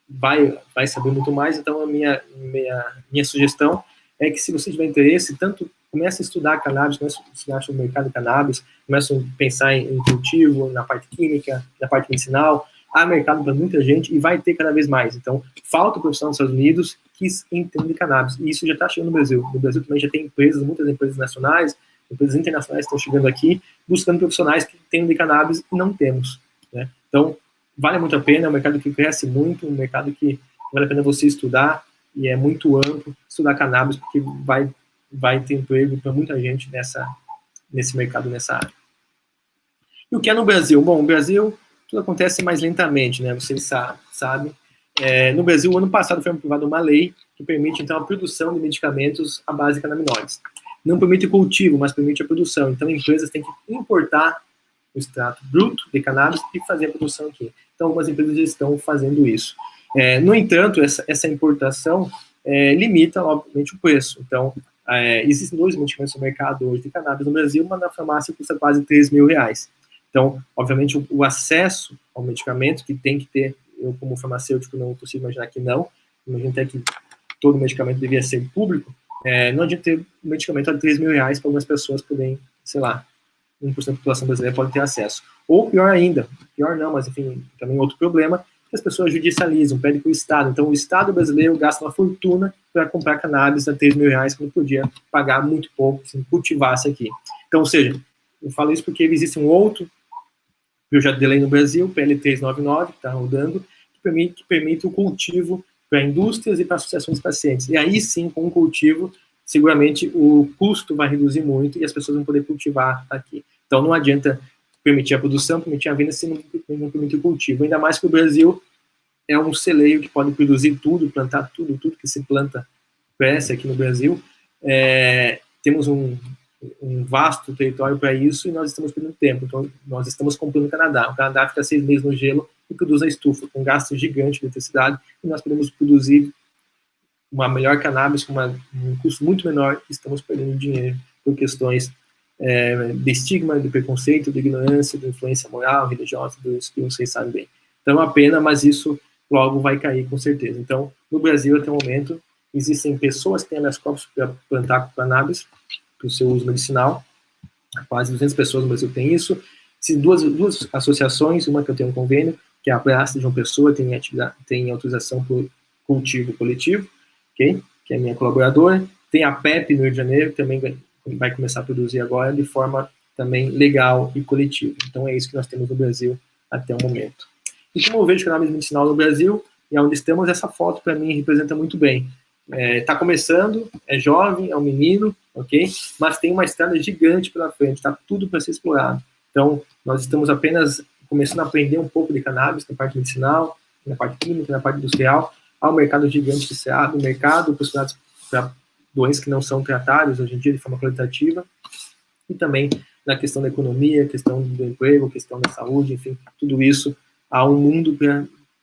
vai saber muito mais, então a minha sugestão é que, se você tiver interesse, tanto comece a estudar cannabis, comece a estudar sobre o mercado de cannabis, comece a pensar em cultivo, na parte química, na parte medicinal. Há mercado para muita gente e vai ter cada vez mais. Então, falta profissional nos Estados Unidos que entendem de cannabis. E isso já está chegando no Brasil. No Brasil também já tem empresas, muitas empresas nacionais, empresas internacionais estão chegando aqui, buscando profissionais que entendem de cannabis e não temos, né? Então, vale muito a pena, é um mercado que cresce muito, um mercado que vale a pena você estudar, e é muito amplo estudar cannabis, porque vai ter emprego para muita gente nesse mercado, nessa área. E o que é no Brasil? Bom, no Brasil tudo acontece mais lentamente, né? Vocês sabem. No Brasil, ano passado, foi aprovada uma lei que permite, então, a produção de medicamentos à base de canabinoides. Não permite o cultivo, mas permite a produção. Então, empresas têm que importar o extrato bruto de cannabis e fazer a produção aqui. Então, algumas empresas já estão fazendo isso. No entanto, essa importação limita, obviamente, o preço. Então, existem 2 medicamentos no mercado hoje de cannabis no Brasil, uma na farmácia custa quase R$3.000. Então, obviamente, o acesso ao medicamento que tem que ter, eu como farmacêutico não consigo imaginar que não, imagino até que todo medicamento devia ser público, não adianta ter um medicamento a R$3.000 para algumas pessoas poderem, sei lá, 1% da população brasileira pode ter acesso. Ou pior ainda, pior não, mas enfim, também outro problema, que as pessoas judicializam, pedem para o Estado. Então, o Estado brasileiro gasta uma fortuna para comprar cannabis a R$3.000, quando podia pagar muito pouco se cultivasse aqui. Então, ou seja, eu falo isso porque existe um outro projeto de lei no Brasil, PL 399, que está rodando, que permite o cultivo para indústrias e para associações de pacientes. E aí sim, com o cultivo, seguramente o custo vai reduzir muito e as pessoas vão poder cultivar aqui. Então não adianta permitir a produção, permitir a venda, se não permitir o cultivo. Ainda mais que o Brasil é um celeiro que pode produzir tudo, plantar tudo que se planta cresce aqui no Brasil. Temos um vasto território para isso e nós estamos perdendo tempo. Então, nós estamos comprando o Canadá. O Canadá fica 6 meses no gelo e produz a estufa, com gasto gigante de eletricidade, e nós podemos produzir uma melhor cannabis com um custo muito menor e estamos perdendo dinheiro por questões de estigma, de preconceito, de ignorância, de influência moral, religiosa, isso que vocês sabem bem. Então, é uma pena, mas isso logo vai cair com certeza. Então, no Brasil, até o momento, existem pessoas que têm habeas corpus para plantar com cannabis para o seu uso medicinal, quase 200 pessoas no Brasil têm isso. Duas associações, uma que eu tenho um convênio, que é a Praça de João Pessoa, tem autorização por cultivo coletivo, okay? Que é a minha colaboradora. Tem a PEP no Rio de Janeiro, que também vai começar a produzir agora de forma também legal e coletiva. Então é isso que nós temos no Brasil até o momento. E como eu vejo cannabis medicinal no Brasil, e onde estamos, essa foto para mim representa muito bem. Está começando, é jovem, é um menino, ok? Mas tem uma estrada gigante pela frente, está tudo para ser explorado. Então, nós estamos apenas começando a aprender um pouco de cannabis na parte medicinal, na parte química, na parte industrial. Há um mercado gigante que se abre, um mercado para doenças que não são tratadas hoje em dia de forma qualitativa, e também na questão da economia, questão do emprego, questão da saúde, enfim, tudo isso, há um mundo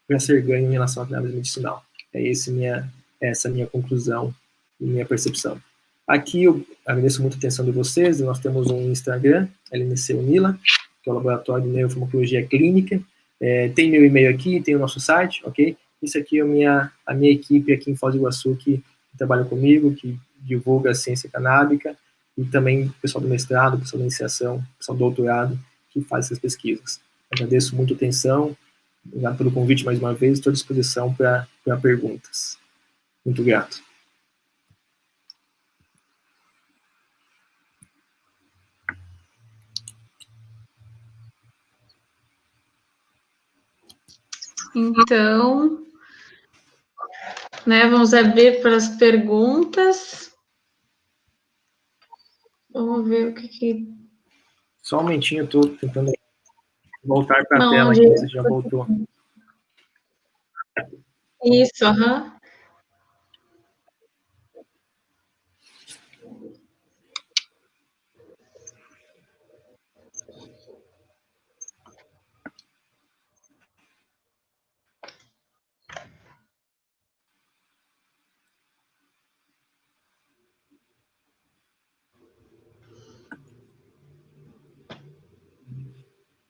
para ser ganho em relação à cannabis medicinal. Essa é a minha conclusão e minha percepção. Aqui eu agradeço muito a atenção de vocês. Nós temos um Instagram, LNC Unila, que é o Laboratório de Neurofarmacologia Clínica. Tem meu e-mail aqui, tem o nosso site, ok? Isso aqui é a minha equipe aqui em Foz do Iguaçu que trabalha comigo, que divulga a ciência canábica e também o pessoal do mestrado, o pessoal da iniciação, o pessoal do doutorado, que faz essas pesquisas. Agradeço muito a atenção, obrigado pelo convite mais uma vez, estou à disposição para perguntas. Muito grato. Então, né, vamos abrir para as perguntas. Vamos ver o que... Só um momentinho, eu estou tentando voltar para a tela aqui, você já voltou. Isso, aham.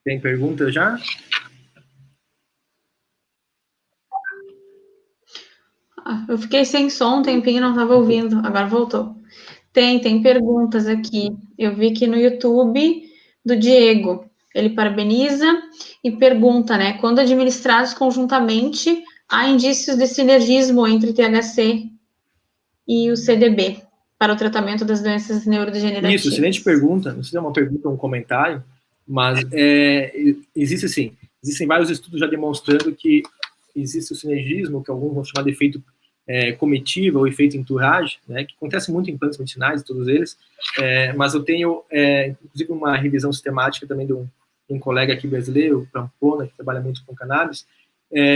Tem pergunta já? Eu fiquei sem som um tempinho, não estava ouvindo, agora voltou. Tem perguntas aqui. Eu vi que no YouTube do Diego, ele parabeniza e pergunta, né? Quando administrados conjuntamente, há indícios de sinergismo entre THC e o CDB para o tratamento das doenças neurodegenerativas? Isso, excelente pergunta. Não sei se é uma pergunta ou um comentário, mas existe sim. Existem vários estudos já demonstrando que existe o sinergismo, que alguns vão chamar de efeito comitiva ou efeito entourage, né, que acontece muito em plantas medicinais, todos eles, mas eu tenho, inclusive, uma revisão sistemática também de um colega aqui brasileiro, Pamplona, que trabalha muito com cannabis,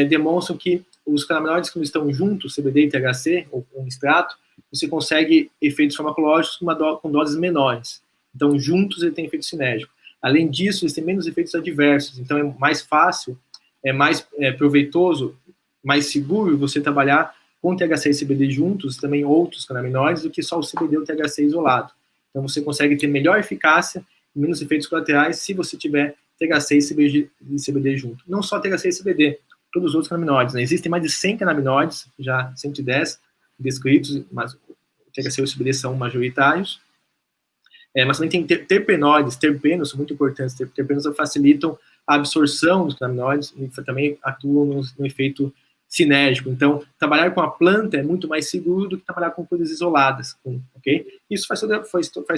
demonstram que os canabinoides, quando estão juntos, CBD e THC, ou um extrato, você consegue efeitos farmacológicos com doses menores. Então, juntos, ele tem efeito sinérgico. Além disso, eles têm menos efeitos adversos. Então, é mais fácil, é mais proveitoso, mais seguro você trabalhar com THC e CBD juntos, também outros canabinoides, do que só o CBD e o THC isolado. Então, você consegue ter melhor eficácia e menos efeitos colaterais se você tiver THC e CBD junto. Não só THC e CBD, todos os outros canabinoides, né? Existem mais de 100 canabinoides, já 110 descritos, mas o THC e o CBD são majoritários. Mas também tem terpenoides, terpenos são muito importantes. Terpenos facilitam a absorção dos canabinoides e também atuam no efeito sinérgico. Então, trabalhar com a planta é muito mais seguro do que trabalhar com coisas isoladas, ok? Isso faz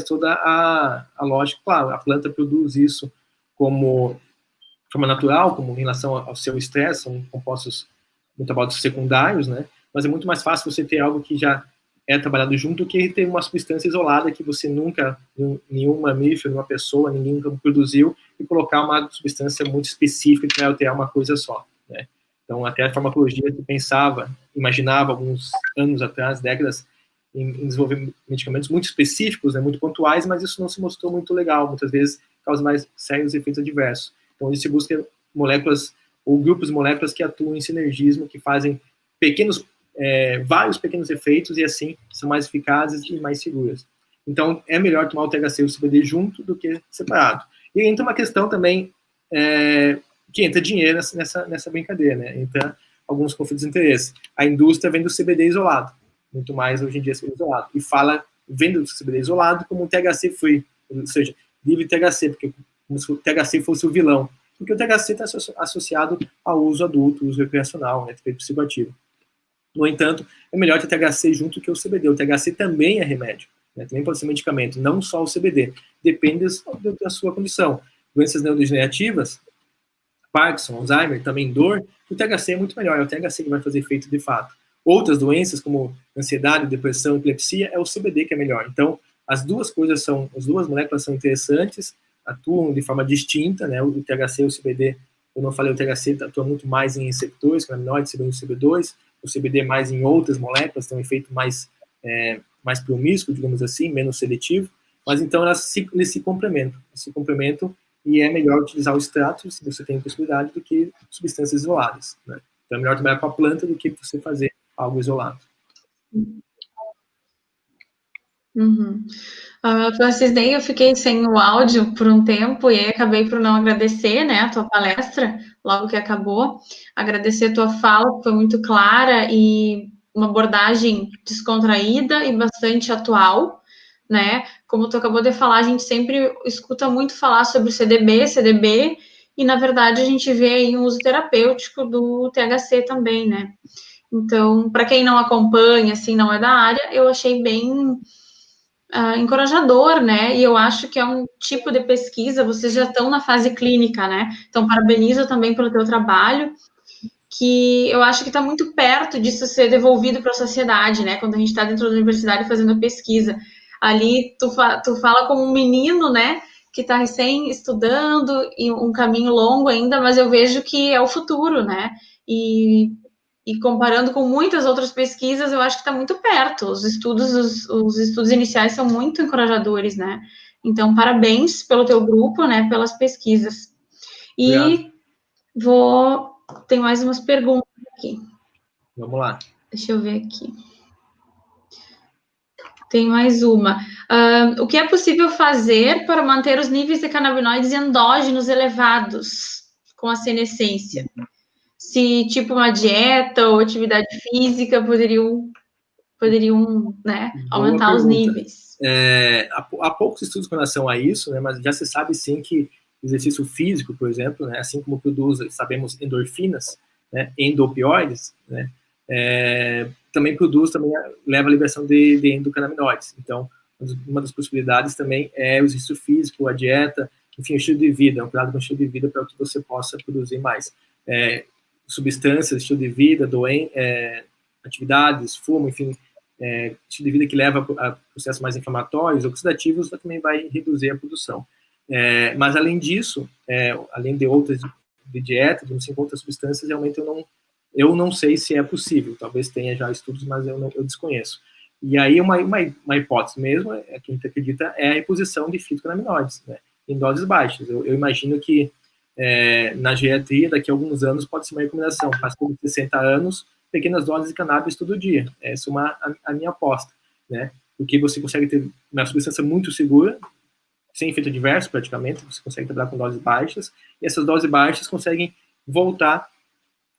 toda a lógica. Claro, a planta produz isso como de forma natural, como em relação ao seu estresse, são compostos metabólicos secundários, né? Mas é muito mais fácil você ter algo que já é trabalhado junto do que ter uma substância isolada que você nunca, nenhum mamífero, nenhuma pessoa, ninguém nunca produziu, e colocar uma substância muito específica que vai alterar uma coisa só, né? Então, até a farmacologia que imaginava alguns anos atrás, décadas, em desenvolver medicamentos muito específicos, né, muito pontuais, mas isso não se mostrou muito legal, muitas vezes causa mais sérios efeitos adversos. Então, se busca moléculas ou grupos de moléculas que atuam em sinergismo, que fazem vários pequenos efeitos e assim são mais eficazes e mais seguras. Então, é melhor tomar o THC e o CBD junto do que separado. E entra uma questão também que entra dinheiro nessa brincadeira, né? Entra alguns conflitos de interesse. A indústria vende o CBD isolado, muito mais hoje em dia CBD isolado, e vende o CBD isolado como um THC free, ou seja, livre THC, porque como se o THC fosse o vilão, porque o THC está associado ao uso adulto, uso recreacional, né, efeito psicoativo. No entanto, é melhor ter THC junto que o CBD. O THC também é remédio, né? Também pode ser medicamento, não só o CBD. Depende da sua condição. Doenças neurodegenerativas, Parkinson, Alzheimer, também dor, o THC é muito melhor, é o THC que vai fazer efeito de fato. Outras doenças, como ansiedade, depressão, epilepsia, é o CBD que é melhor. Então, as duas moléculas são interessantes, atuam de forma distinta, né? O THC e o CBD, eu não falei, o THC atua muito mais em receptores, canabinoides, CB1 e CB2, o CBD mais em outras moléculas, tem um efeito mais promíscuo, digamos assim, menos seletivo, mas então eles se complementam e é melhor utilizar o extrato, se você tem possibilidade, do que substâncias isoladas, né? Então é melhor trabalhar com a planta do que você fazer algo isolado. Uhum. Francis, daí eu fiquei sem o áudio por um tempo e aí acabei por não agradecer, né, a tua palestra, logo que acabou. Agradecer a tua fala, que foi muito clara e uma abordagem descontraída e bastante atual, né? Como tu acabou de falar, a gente sempre escuta muito falar sobre o CDB, e na verdade a gente vê aí um uso terapêutico do THC também, né? Então, para quem não acompanha, assim, não é da área, eu achei bem encorajador, né? E eu acho que é um tipo de pesquisa, vocês já estão na fase clínica, né? Então, parabenizo também pelo teu trabalho, que eu acho que está muito perto disso ser devolvido para a sociedade, né? Quando a gente está dentro da universidade fazendo a pesquisa. Ali, tu fala como um menino, né? Que está recém estudando, e um caminho longo ainda, mas eu vejo que é o futuro, né? E comparando com muitas outras pesquisas, eu acho que está muito perto. Os estudos iniciais são muito encorajadores, né? Então, parabéns pelo teu grupo, né? Pelas pesquisas. E tem mais umas perguntas aqui. Vamos lá. Deixa eu ver aqui. Tem mais uma. O que é possível fazer para manter os níveis de canabinoides endógenos elevados com a senescência? Se, tipo, uma dieta ou atividade física poderiam né, aumentar os níveis. Há poucos estudos com relação a isso, né, mas já se sabe sim que exercício físico, por exemplo, né, assim como produz, sabemos, endorfinas, né, endopioides, né, também leva à liberação de endocannabinoides. Então, uma das possibilidades também é o exercício físico, a dieta, enfim, o estilo de vida, um cuidado com o estilo de vida para que você possa produzir mais. Substâncias, estilo de vida, atividades, fumo, enfim, estilo de vida que leva a processos mais inflamatórios, oxidativos, também vai reduzir a produção. Mas, além disso, além de outras de dieta, de outras substâncias, realmente eu não sei se é possível. Talvez tenha já estudos, mas eu desconheço. E aí, uma hipótese mesmo, que a gente acredita, é a reposição de fitocannabinoides, né, em doses baixas. Eu imagino que na geriatria, daqui a alguns anos, pode ser uma recomendação. Passando de 60 anos, pequenas doses de cannabis todo dia. Essa é a minha aposta, né? Porque você consegue ter uma substância muito segura, sem efeito adverso, praticamente. Você consegue trabalhar com doses baixas, e essas doses baixas conseguem voltar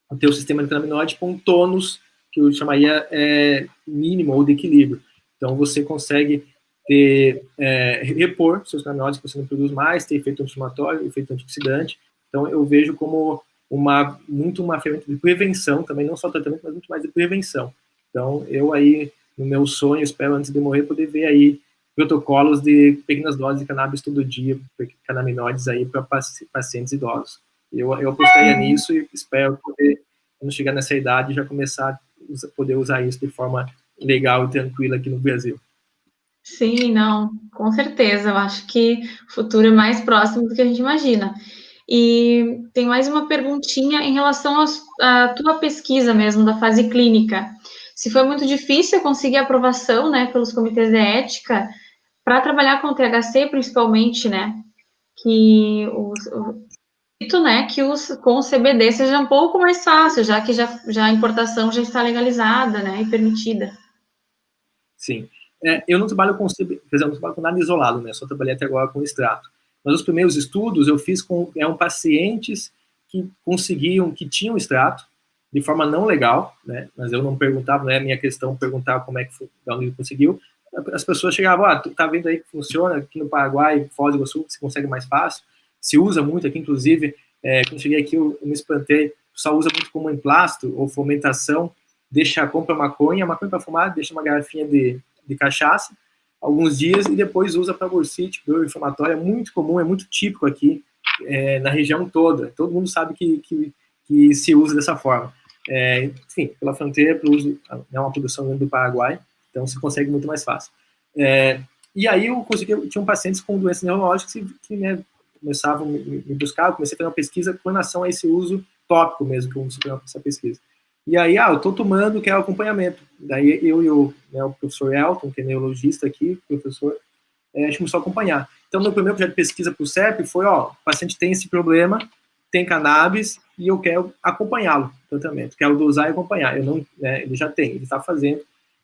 o teu sistema de canabinoide com um tônus, que eu chamaria mínimo ou de equilíbrio. Então, você consegue repor seus canabinoides que você não produz mais, ter efeito anti-inflamatório, efeito antioxidante. Então, eu vejo como muito uma ferramenta de prevenção, também não só tratamento, mas muito mais de prevenção. Então, eu aí, no meu sonho, espero antes de morrer, poder ver aí protocolos de pequenas doses de cannabis todo dia, canabinoides aí para pacientes idosos. Eu apostaria nisso e espero poder, quando chegar nessa idade, já começar a poder usar isso de forma legal e tranquila aqui no Brasil. Sim, não, com certeza. Eu acho que o futuro é mais próximo do que a gente imagina. E tem mais uma perguntinha em relação à tua pesquisa mesmo, da fase clínica. Se foi muito difícil conseguir aprovação, né, pelos comitês de ética, para trabalhar com o THC, principalmente, né, que com o CBD seja um pouco mais fácil, já que já a importação já está legalizada, né, e permitida. Sim. Eu não trabalho com CBD, por exemplo, não trabalho com nada isolado, né, só trabalhei até agora com extrato. Mas os primeiros estudos eu fiz com pacientes que tinham extrato de forma não legal, né, mas eu não perguntava, não é minha questão perguntar como é que foi, de onde ele conseguiu. As pessoas chegavam, tu tá vendo aí que funciona, aqui no Paraguai, Foz do Iguaçu, você consegue mais fácil, se usa muito aqui, inclusive, quando cheguei aqui eu me espantei, só usa muito como emplasto ou fomentação, compra maconha para fumar, deixa uma garrafinha de cachaça, alguns dias, e depois usa para bursite, dor inflamatória, é muito comum, é muito típico aqui, na região toda, todo mundo sabe que se usa dessa forma. Enfim, pela fronteira, é uma produção do Paraguai, então se consegue muito mais fácil. E aí tinham pacientes com doenças neurológicas que né, começavam a me buscar, eu comecei a fazer uma pesquisa com relação a esse uso tópico mesmo, que eu comecei a fazer essa pesquisa. E aí, eu estou tomando, quero acompanhamento. Daí eu e o professor Elton, que é neurologista aqui, professor, a gente começou a acompanhar. Então, meu primeiro projeto de pesquisa para o CEP foi, o paciente tem esse problema, tem cannabis, e eu quero acompanhá-lo no tratamento. Quero dosar e acompanhar. Ele já tem, ele está fazendo,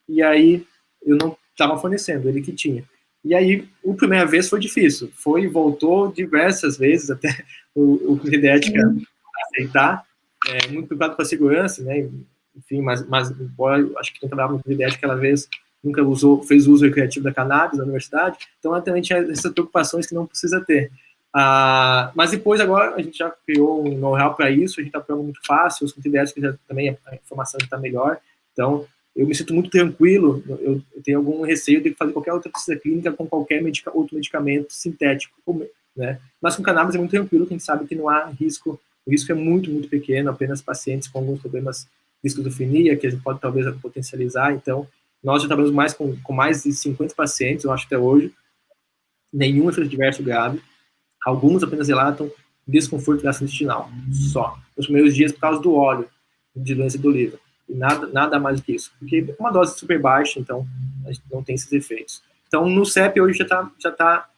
e aí eu não estava fornecendo, ele que tinha. E aí, a primeira vez foi difícil. Foi e voltou diversas vezes, até o Comitê de Ética aceitar. Muito preocupado com a segurança, né? Enfim, mas embora eu acho que quem trabalhava no Comitê de Ética, aquela vez nunca fez uso recreativo da cannabis na universidade, então ela também tinha essas preocupações que não precisa ter. Mas depois, agora, a gente já criou um know-how para isso, a gente está provando muito fácil, os antibióticos também a informação está melhor, então eu me sinto muito tranquilo, eu tenho algum receio de fazer qualquer outra pesquisa clínica com qualquer outro medicamento sintético, né? Mas com cannabis é muito tranquilo, que a gente sabe que não há risco, o risco é muito, muito pequeno, apenas pacientes com alguns problemas de esquizofrenia, que a gente pode talvez potencializar, então nós já trabalhamos com mais de 50 pacientes, eu acho, até hoje, nenhum efeito adverso grave, alguns apenas relatam desconforto gastrointestinal, só, nos primeiros dias por causa do óleo, de doença do livro. E nada mais do que isso, porque é uma dose super baixa, então a gente não tem esses efeitos. Então, no CEP hoje já tá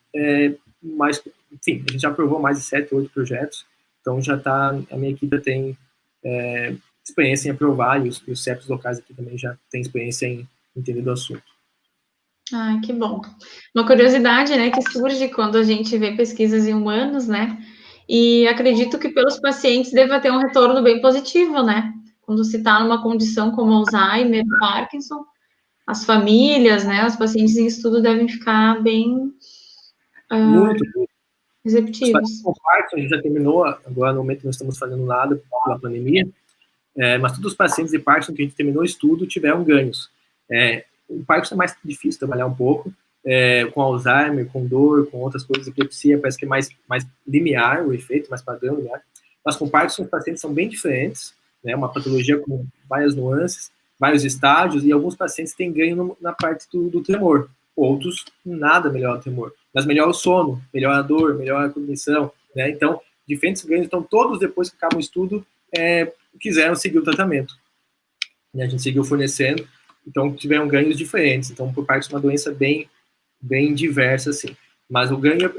mais, enfim, a gente já aprovou mais de 7, 8 projetos, então a minha equipe tem experiência em aprovar, e os CEPs locais aqui também já têm experiência em entender do assunto. Ah, que bom. Uma curiosidade, né, que surge quando a gente vê pesquisas em humanos, né, e acredito que pelos pacientes deva ter um retorno bem positivo, né, quando se está numa condição como Alzheimer, Parkinson, as famílias, né, os pacientes em estudo devem ficar bem muito receptivos. O Parkinson a gente já terminou, agora no momento não estamos fazendo nada pela pandemia, mas todos os pacientes de Parkinson que a gente terminou o estudo tiveram ganhos. O Parkinson é mais difícil trabalhar um pouco, com Alzheimer, com dor, com outras coisas, epilepsia, parece que é mais limiar o efeito, mais padrão, limiar. Mas com Parkinson os pacientes são bem diferentes, né, uma patologia com várias nuances, vários estágios, e alguns pacientes têm ganho na parte do tremor, outros nada melhora o tremor, mas melhora o sono, melhora a dor, melhora a cognição, né, então diferentes ganhos, então todos depois que acabam o estudo quiseram seguir o tratamento, e a gente seguiu fornecendo, então tiveram ganhos diferentes, então por parte de uma doença bem diversa, assim, mas o ganho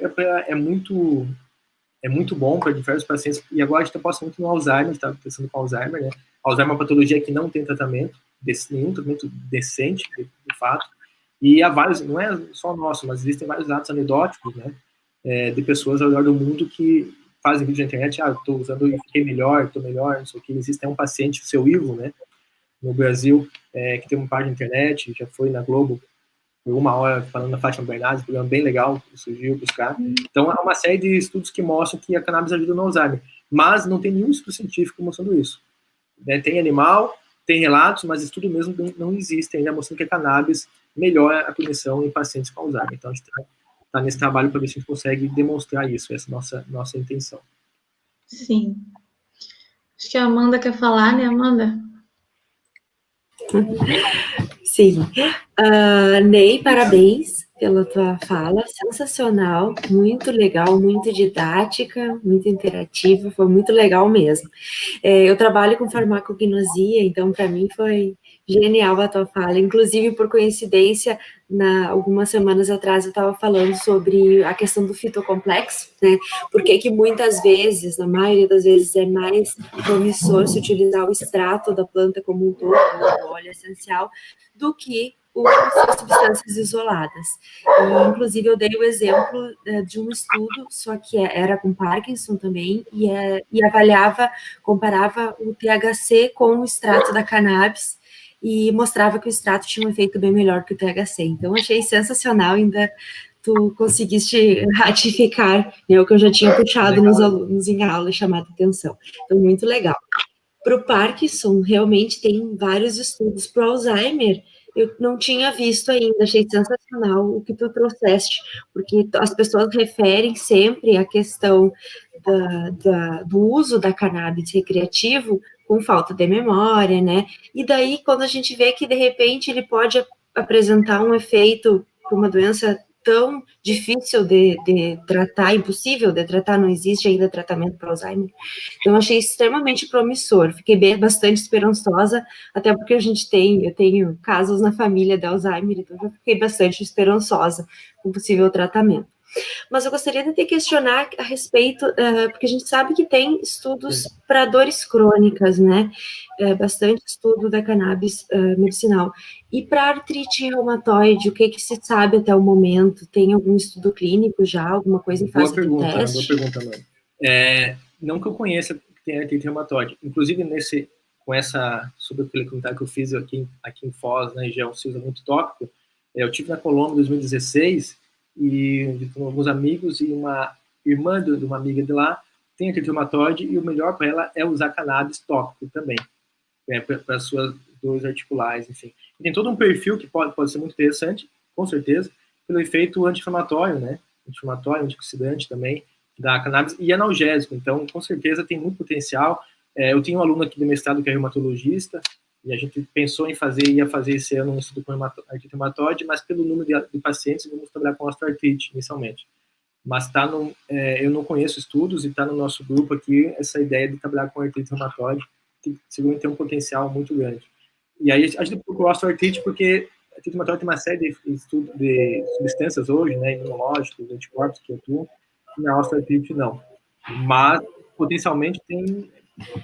é muito bom para diversos pacientes, e agora a gente passa muito no Alzheimer, está pensando com Alzheimer, né? Alzheimer é uma patologia que não tem tratamento, nenhum tratamento decente, de fato, e há vários, não é só nosso, mas existem vários dados anedóticos, né, de pessoas ao redor do mundo que fazem vídeo na internet, estou usando e fiquei melhor, estou melhor, não sei o que, existe um paciente, o seu Ivo, né, no Brasil, que tem uma página na internet, já foi na Globo, por 1 hora falando da Fátima Bernardes, um programa bem legal, que surgiu buscar. Então, há uma série de estudos que mostram que a cannabis ajuda no Alzheimer, mas não tem nenhum estudo científico mostrando isso. Tem animal, tem relatos, mas estudo mesmo não existe ainda mostrando que a cannabis melhora a cognição em pacientes com Alzheimer. Então, a gente está nesse trabalho para ver se a gente consegue demonstrar isso, essa nossa intenção. Sim. Acho que a Amanda quer falar, né, Amanda? Sim. Ney, parabéns pela tua fala, sensacional, muito legal, muito didática, muito interativa, foi muito legal mesmo. Eu trabalho com farmacognosia, então para mim foi genial a tua fala, inclusive por coincidência, algumas semanas atrás eu estava falando sobre a questão do fitocomplexo, né, porque que muitas vezes, na maioria das vezes, é mais promissor se utilizar o extrato da planta como um todo, o óleo essencial, do que as substâncias isoladas. Inclusive, eu dei o exemplo de um estudo, só que era com Parkinson também, e comparava o THC com o extrato da cannabis, e mostrava que o extrato tinha um efeito bem melhor que o THC. Então, achei sensacional, ainda tu conseguiste ratificar, né, o que eu já tinha puxado nos alunos em aula, chamado atenção. Então, muito legal. Para o Parkinson, realmente tem vários estudos. Para o Alzheimer, eu não tinha visto ainda, achei sensacional o que tu trouxeste, porque as pessoas referem sempre a questão do uso da cannabis recreativo com falta de memória, né? E daí, quando a gente vê que, de repente, ele pode apresentar um efeito para uma doença tão difícil de tratar, impossível de tratar, não existe ainda tratamento para Alzheimer. Então, achei extremamente promissor, fiquei bastante esperançosa, até porque eu tenho casos na família de Alzheimer, então eu fiquei bastante esperançosa com possível tratamento. Mas eu gostaria de te questionar a respeito, porque a gente sabe que tem estudos para dores crônicas, né? Bastante estudo da cannabis medicinal. E para artrite reumatoide, o que se sabe até o momento? Tem algum estudo clínico já, alguma coisa em fase de teste? Boa pergunta, mano. Não que eu conheça que tem artrite reumatoide. Inclusive, sobre aquele comentário que eu fiz aqui em Foz, na região, se usa muito tópico. Eu tive na Colômbia em 2016 e com alguns amigos e uma irmã de uma amiga de lá tem artrite reumatoide e o melhor para ela é usar cannabis tópico também, para suas dores articulares, enfim. E tem todo um perfil que pode ser muito interessante, com certeza, pelo efeito anti-inflamatório, né? Anti-inflamatório, antioxidante também, da cannabis e analgésico. Então, com certeza, tem muito potencial. Eu tenho um aluno aqui do mestrado que é reumatologista, e a gente pensou em ia fazer esse ano um estudo com artrite reumatoide, mas pelo número de pacientes, vamos trabalhar com osteoartrite, inicialmente. Mas eu não conheço estudos, e está no nosso grupo aqui essa ideia de trabalhar com artrite reumatoide, que seguramente tem um potencial muito grande. E aí a gente procurou osteoartrite porque a artrite reumatoide tem uma série de substâncias hoje, né, imunológicos, anticorpos que atuam, e na osteoartrite não. Mas, potencialmente, tem,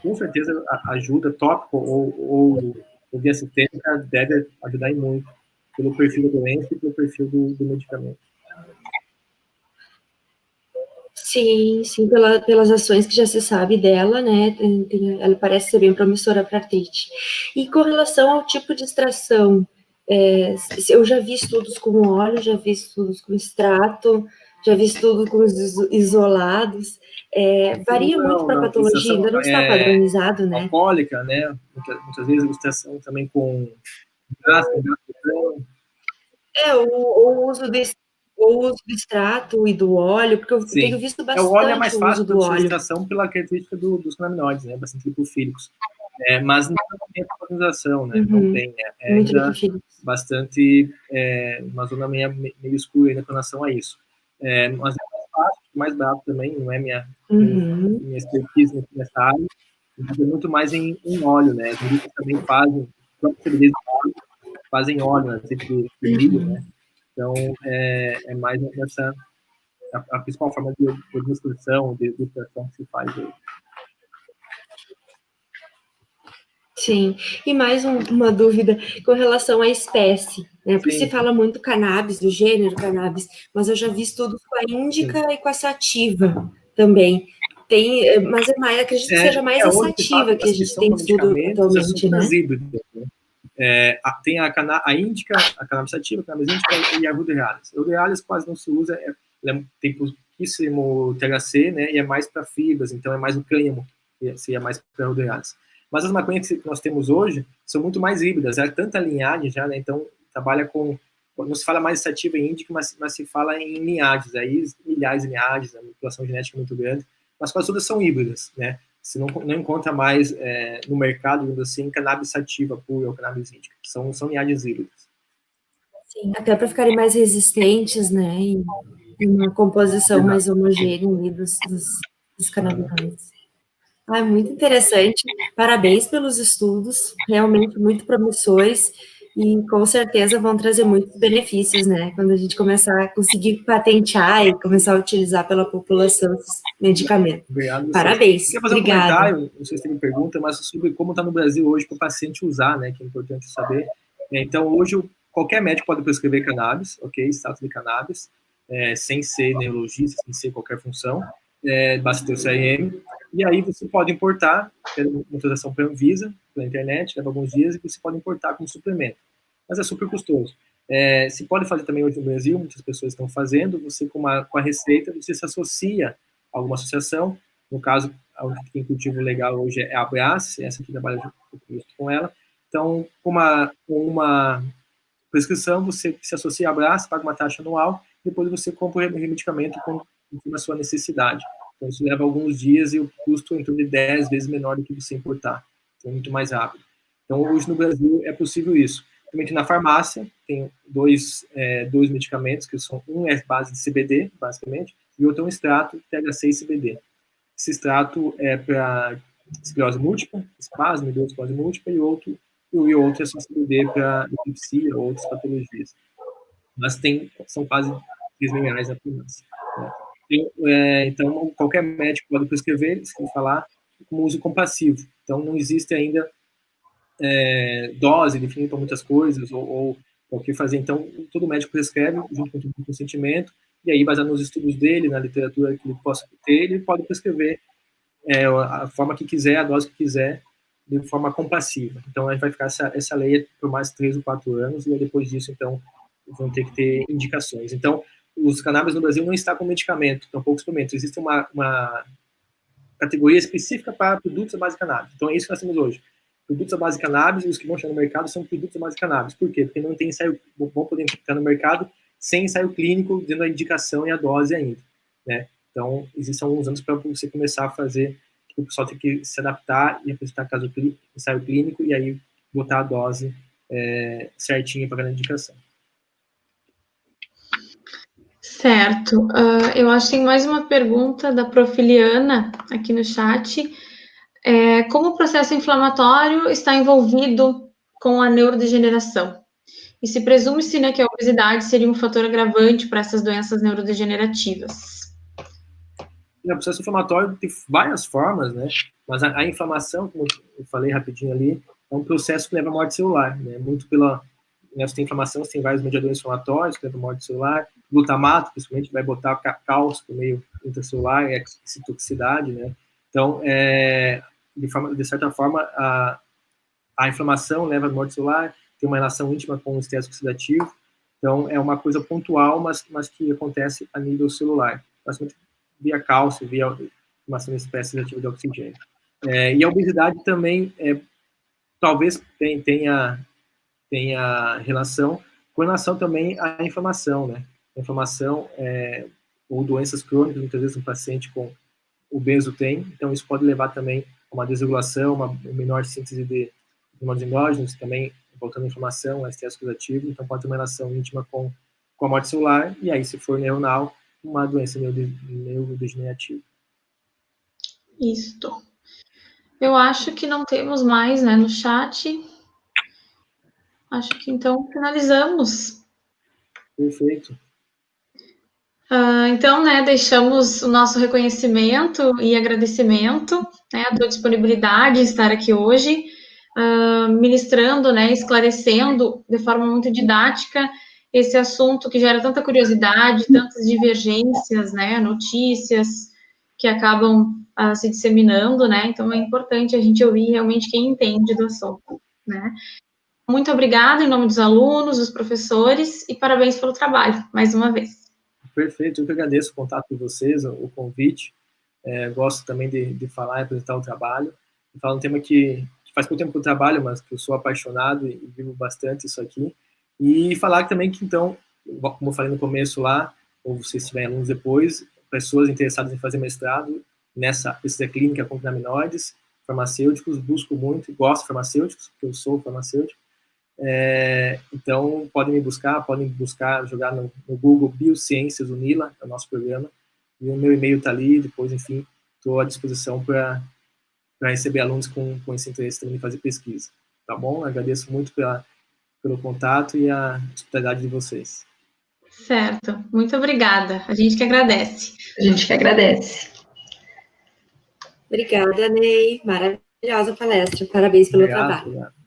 com certeza, ajuda tópico ou via sistêmica deve ajudar muito pelo perfil da doença e pelo perfil do medicamento. Sim, pelas ações que já se sabe dela, né? Ela parece ser bem promissora para artrite. E com relação ao tipo de extração, eu já vi estudos com óleo, já vi estudos com extrato, já vi estudos com isolados. Varia muito para a patologia, ainda não está padronizado, né? Alcoólica, né? Muitas vezes a extração também com gás, o uso do extrato e do óleo, porque eu tenho visto bastante o óleo é mais fácil do óleo. extração pela característica dos canabinoides, né? Bastante lipofílicos. Mas não tem padronização, né? Não tem. Ainda bastante uma zona meio escura ainda com relação a isso. Mas é mais fácil, mais barato também, não é minha expertise nessa área, mas é muito mais em óleo, né? As indústrias também fazem óleo, né? De milho, né? Então, é mais essa a principal forma de administração, de extração que se faz hoje. Sim, e mais uma dúvida com relação à espécie, né? Porque se fala muito cannabis, do gênero cannabis, mas eu já vi estudos com a índica e com a sativa também. Mas acredito que seja mais a sativa que a gente tem estudo atualmente, né? Híbridas, né? Tem a índica, a cannabis sativa, a cannabis índica e a ruderalis. A ruderalis quase não se usa, tem pouquíssimo THC, né? E é mais para fibras, então é mais o cânhamo, que seria mais para ruderalis. Mas as maconhas que nós temos hoje são muito mais híbridas, tanta linhagem já, né? Então trabalha com, não se fala mais sativa e índica, mas se fala em linhagens, aí milhares de linhagens, a manipulação genética é muito grande, mas quase todas são híbridas, né? Você não encontra mais no mercado, digamos assim, cannabis sativa pura ou cannabis índica, são linhagens híbridas. Sim, até para ficarem mais resistentes, né? E uma composição mais homogênea dos canabinoides. Muito interessante. Parabéns pelos estudos, realmente muito promissores e com certeza vão trazer muitos benefícios, né? Quando a gente começar a conseguir patentear e começar a utilizar pela população esses medicamentos. Obrigado. Parabéns. Queria fazer um comentário, não sei se tem pergunta, mas sobre como está no Brasil hoje para o paciente usar, né? Que é importante saber. Então, hoje, qualquer médico pode prescrever cannabis, ok? Status de cannabis, sem ser neurologista, sem ser qualquer função. Basta ter o CRM. E aí você pode importar, pela autorização pela Anvisa, pela internet, leva alguns dias, e você pode importar como suplemento. Mas é super custoso. Se pode fazer também hoje no Brasil, muitas pessoas estão fazendo, você com a receita, você se associa a alguma associação, no caso, a única que tem cultivo legal hoje é a Brás, essa que trabalha junto com ela. Então, com uma prescrição, você se associa à Brás, paga uma taxa anual, depois você compra o medicamento conforme a sua necessidade. Então, isso leva alguns dias e o custo é em torno de 10 vezes menor do que você importar. Então, é muito mais rápido. Então, hoje no Brasil é possível isso. Também na farmácia, tem dois medicamentos, que são um é base de CBD, basicamente, e outro é um extrato THC e CBD. Esse extrato é para esclerose múltipla, espasmo e esclerose múltipla, e outro é só CBD para epilepsia ou outras patologias. Mas são quase R$3.000 na farmácia. Né? Então, qualquer médico pode prescrever, se falar, como uso compassivo. Então, não existe ainda dose definida para muitas coisas, ou o que fazer. Então, todo médico prescreve, junto com o consentimento, e aí, baseado nos estudos dele, na literatura que ele possa ter, ele pode prescrever a forma que quiser, a dose que quiser, de forma compassiva. Então, a gente vai ficar essa lei por mais 3 ou 4 anos, e aí, depois disso, então, vão ter que ter indicações. Então, os cannabis no Brasil não está com medicamento, tampouco suplemento. Existe uma categoria específica para produtos à base de cannabis. Então, é isso que nós temos hoje. Produtos à base de cannabis, e os que vão chegar no mercado são produtos à base de cannabis. Por quê? Porque não tem ensaio, vão poder entrar no mercado sem ensaio clínico, dando a indicação e a dose ainda, né? Então, existem alguns anos para você começar a fazer, o pessoal tem que se adaptar e apresentar ensaio clínico, e aí botar a dose certinha para cada indicação. Certo. Eu acho que tem mais uma pergunta da Profiliana aqui no chat. Como o processo inflamatório está envolvido com a neurodegeneração? E se presume-se, né, que a obesidade seria um fator agravante para essas doenças neurodegenerativas? O processo inflamatório tem várias formas, né? Mas a inflamação, como eu falei rapidinho ali, é um processo que leva à morte celular, né? Muito pela... Né, você tem inflamação, você tem vários mediadores inflamatórios que levam à morte celular. Glutamato, principalmente, vai botar cálcio no meio intracelular, excitoxicidade, né? Então, de certa forma, a inflamação leva à morte celular, tem uma relação íntima com o estresse oxidativo. Então, é uma coisa pontual, mas que acontece a nível celular. Basicamente, via cálcio, via formação de espécie ativa de oxigênio. E a obesidade também, talvez tenha relação também à inflamação, né? A inflamação ou doenças crônicas, muitas vezes um paciente com obeso tem, então isso pode levar também a uma desregulação, uma menor síntese de hormônios endógenos, também voltando à inflamação, a estresse oxidativo, então pode ter uma relação íntima com a morte celular, e aí, se for neuronal, uma doença neurodegenerativa. Isto. Eu acho que não temos mais, né, no chat. Acho que, então, finalizamos. Perfeito. Então, né, deixamos o nosso reconhecimento e agradecimento, né, a tua disponibilidade em estar aqui hoje, ministrando, né, esclarecendo de forma muito didática esse assunto que gera tanta curiosidade, tantas divergências, né, notícias que acabam se disseminando, né, então é importante a gente ouvir realmente quem entende do assunto, né. Muito obrigada em nome dos alunos, dos professores, e parabéns pelo trabalho, mais uma vez. Perfeito, eu que agradeço o contato de vocês, o convite. Gosto também de falar e apresentar o trabalho. Falar um tema que faz pouco tempo que eu trabalho, mas que eu sou apaixonado e vivo bastante isso aqui. E falar também que, então, como eu falei no começo lá, ou vocês tiverem alunos depois, pessoas interessadas em fazer mestrado nessa pesquisa clínica com cannabinoides, farmacêuticos, busco muito, gosto de farmacêuticos, porque eu sou farmacêutico. Então, podem buscar, jogar no Google Biociências Unila, é o nosso programa, e o meu e-mail está ali, depois, enfim, estou à disposição para receber alunos com esse interesse também de fazer pesquisa, tá bom? Agradeço muito pelo contato e a hospitalidade de vocês. Certo, muito obrigada, a gente que agradece. A gente que agradece. Obrigada, Ney, maravilhosa palestra, parabéns pelo trabalho. Obrigado.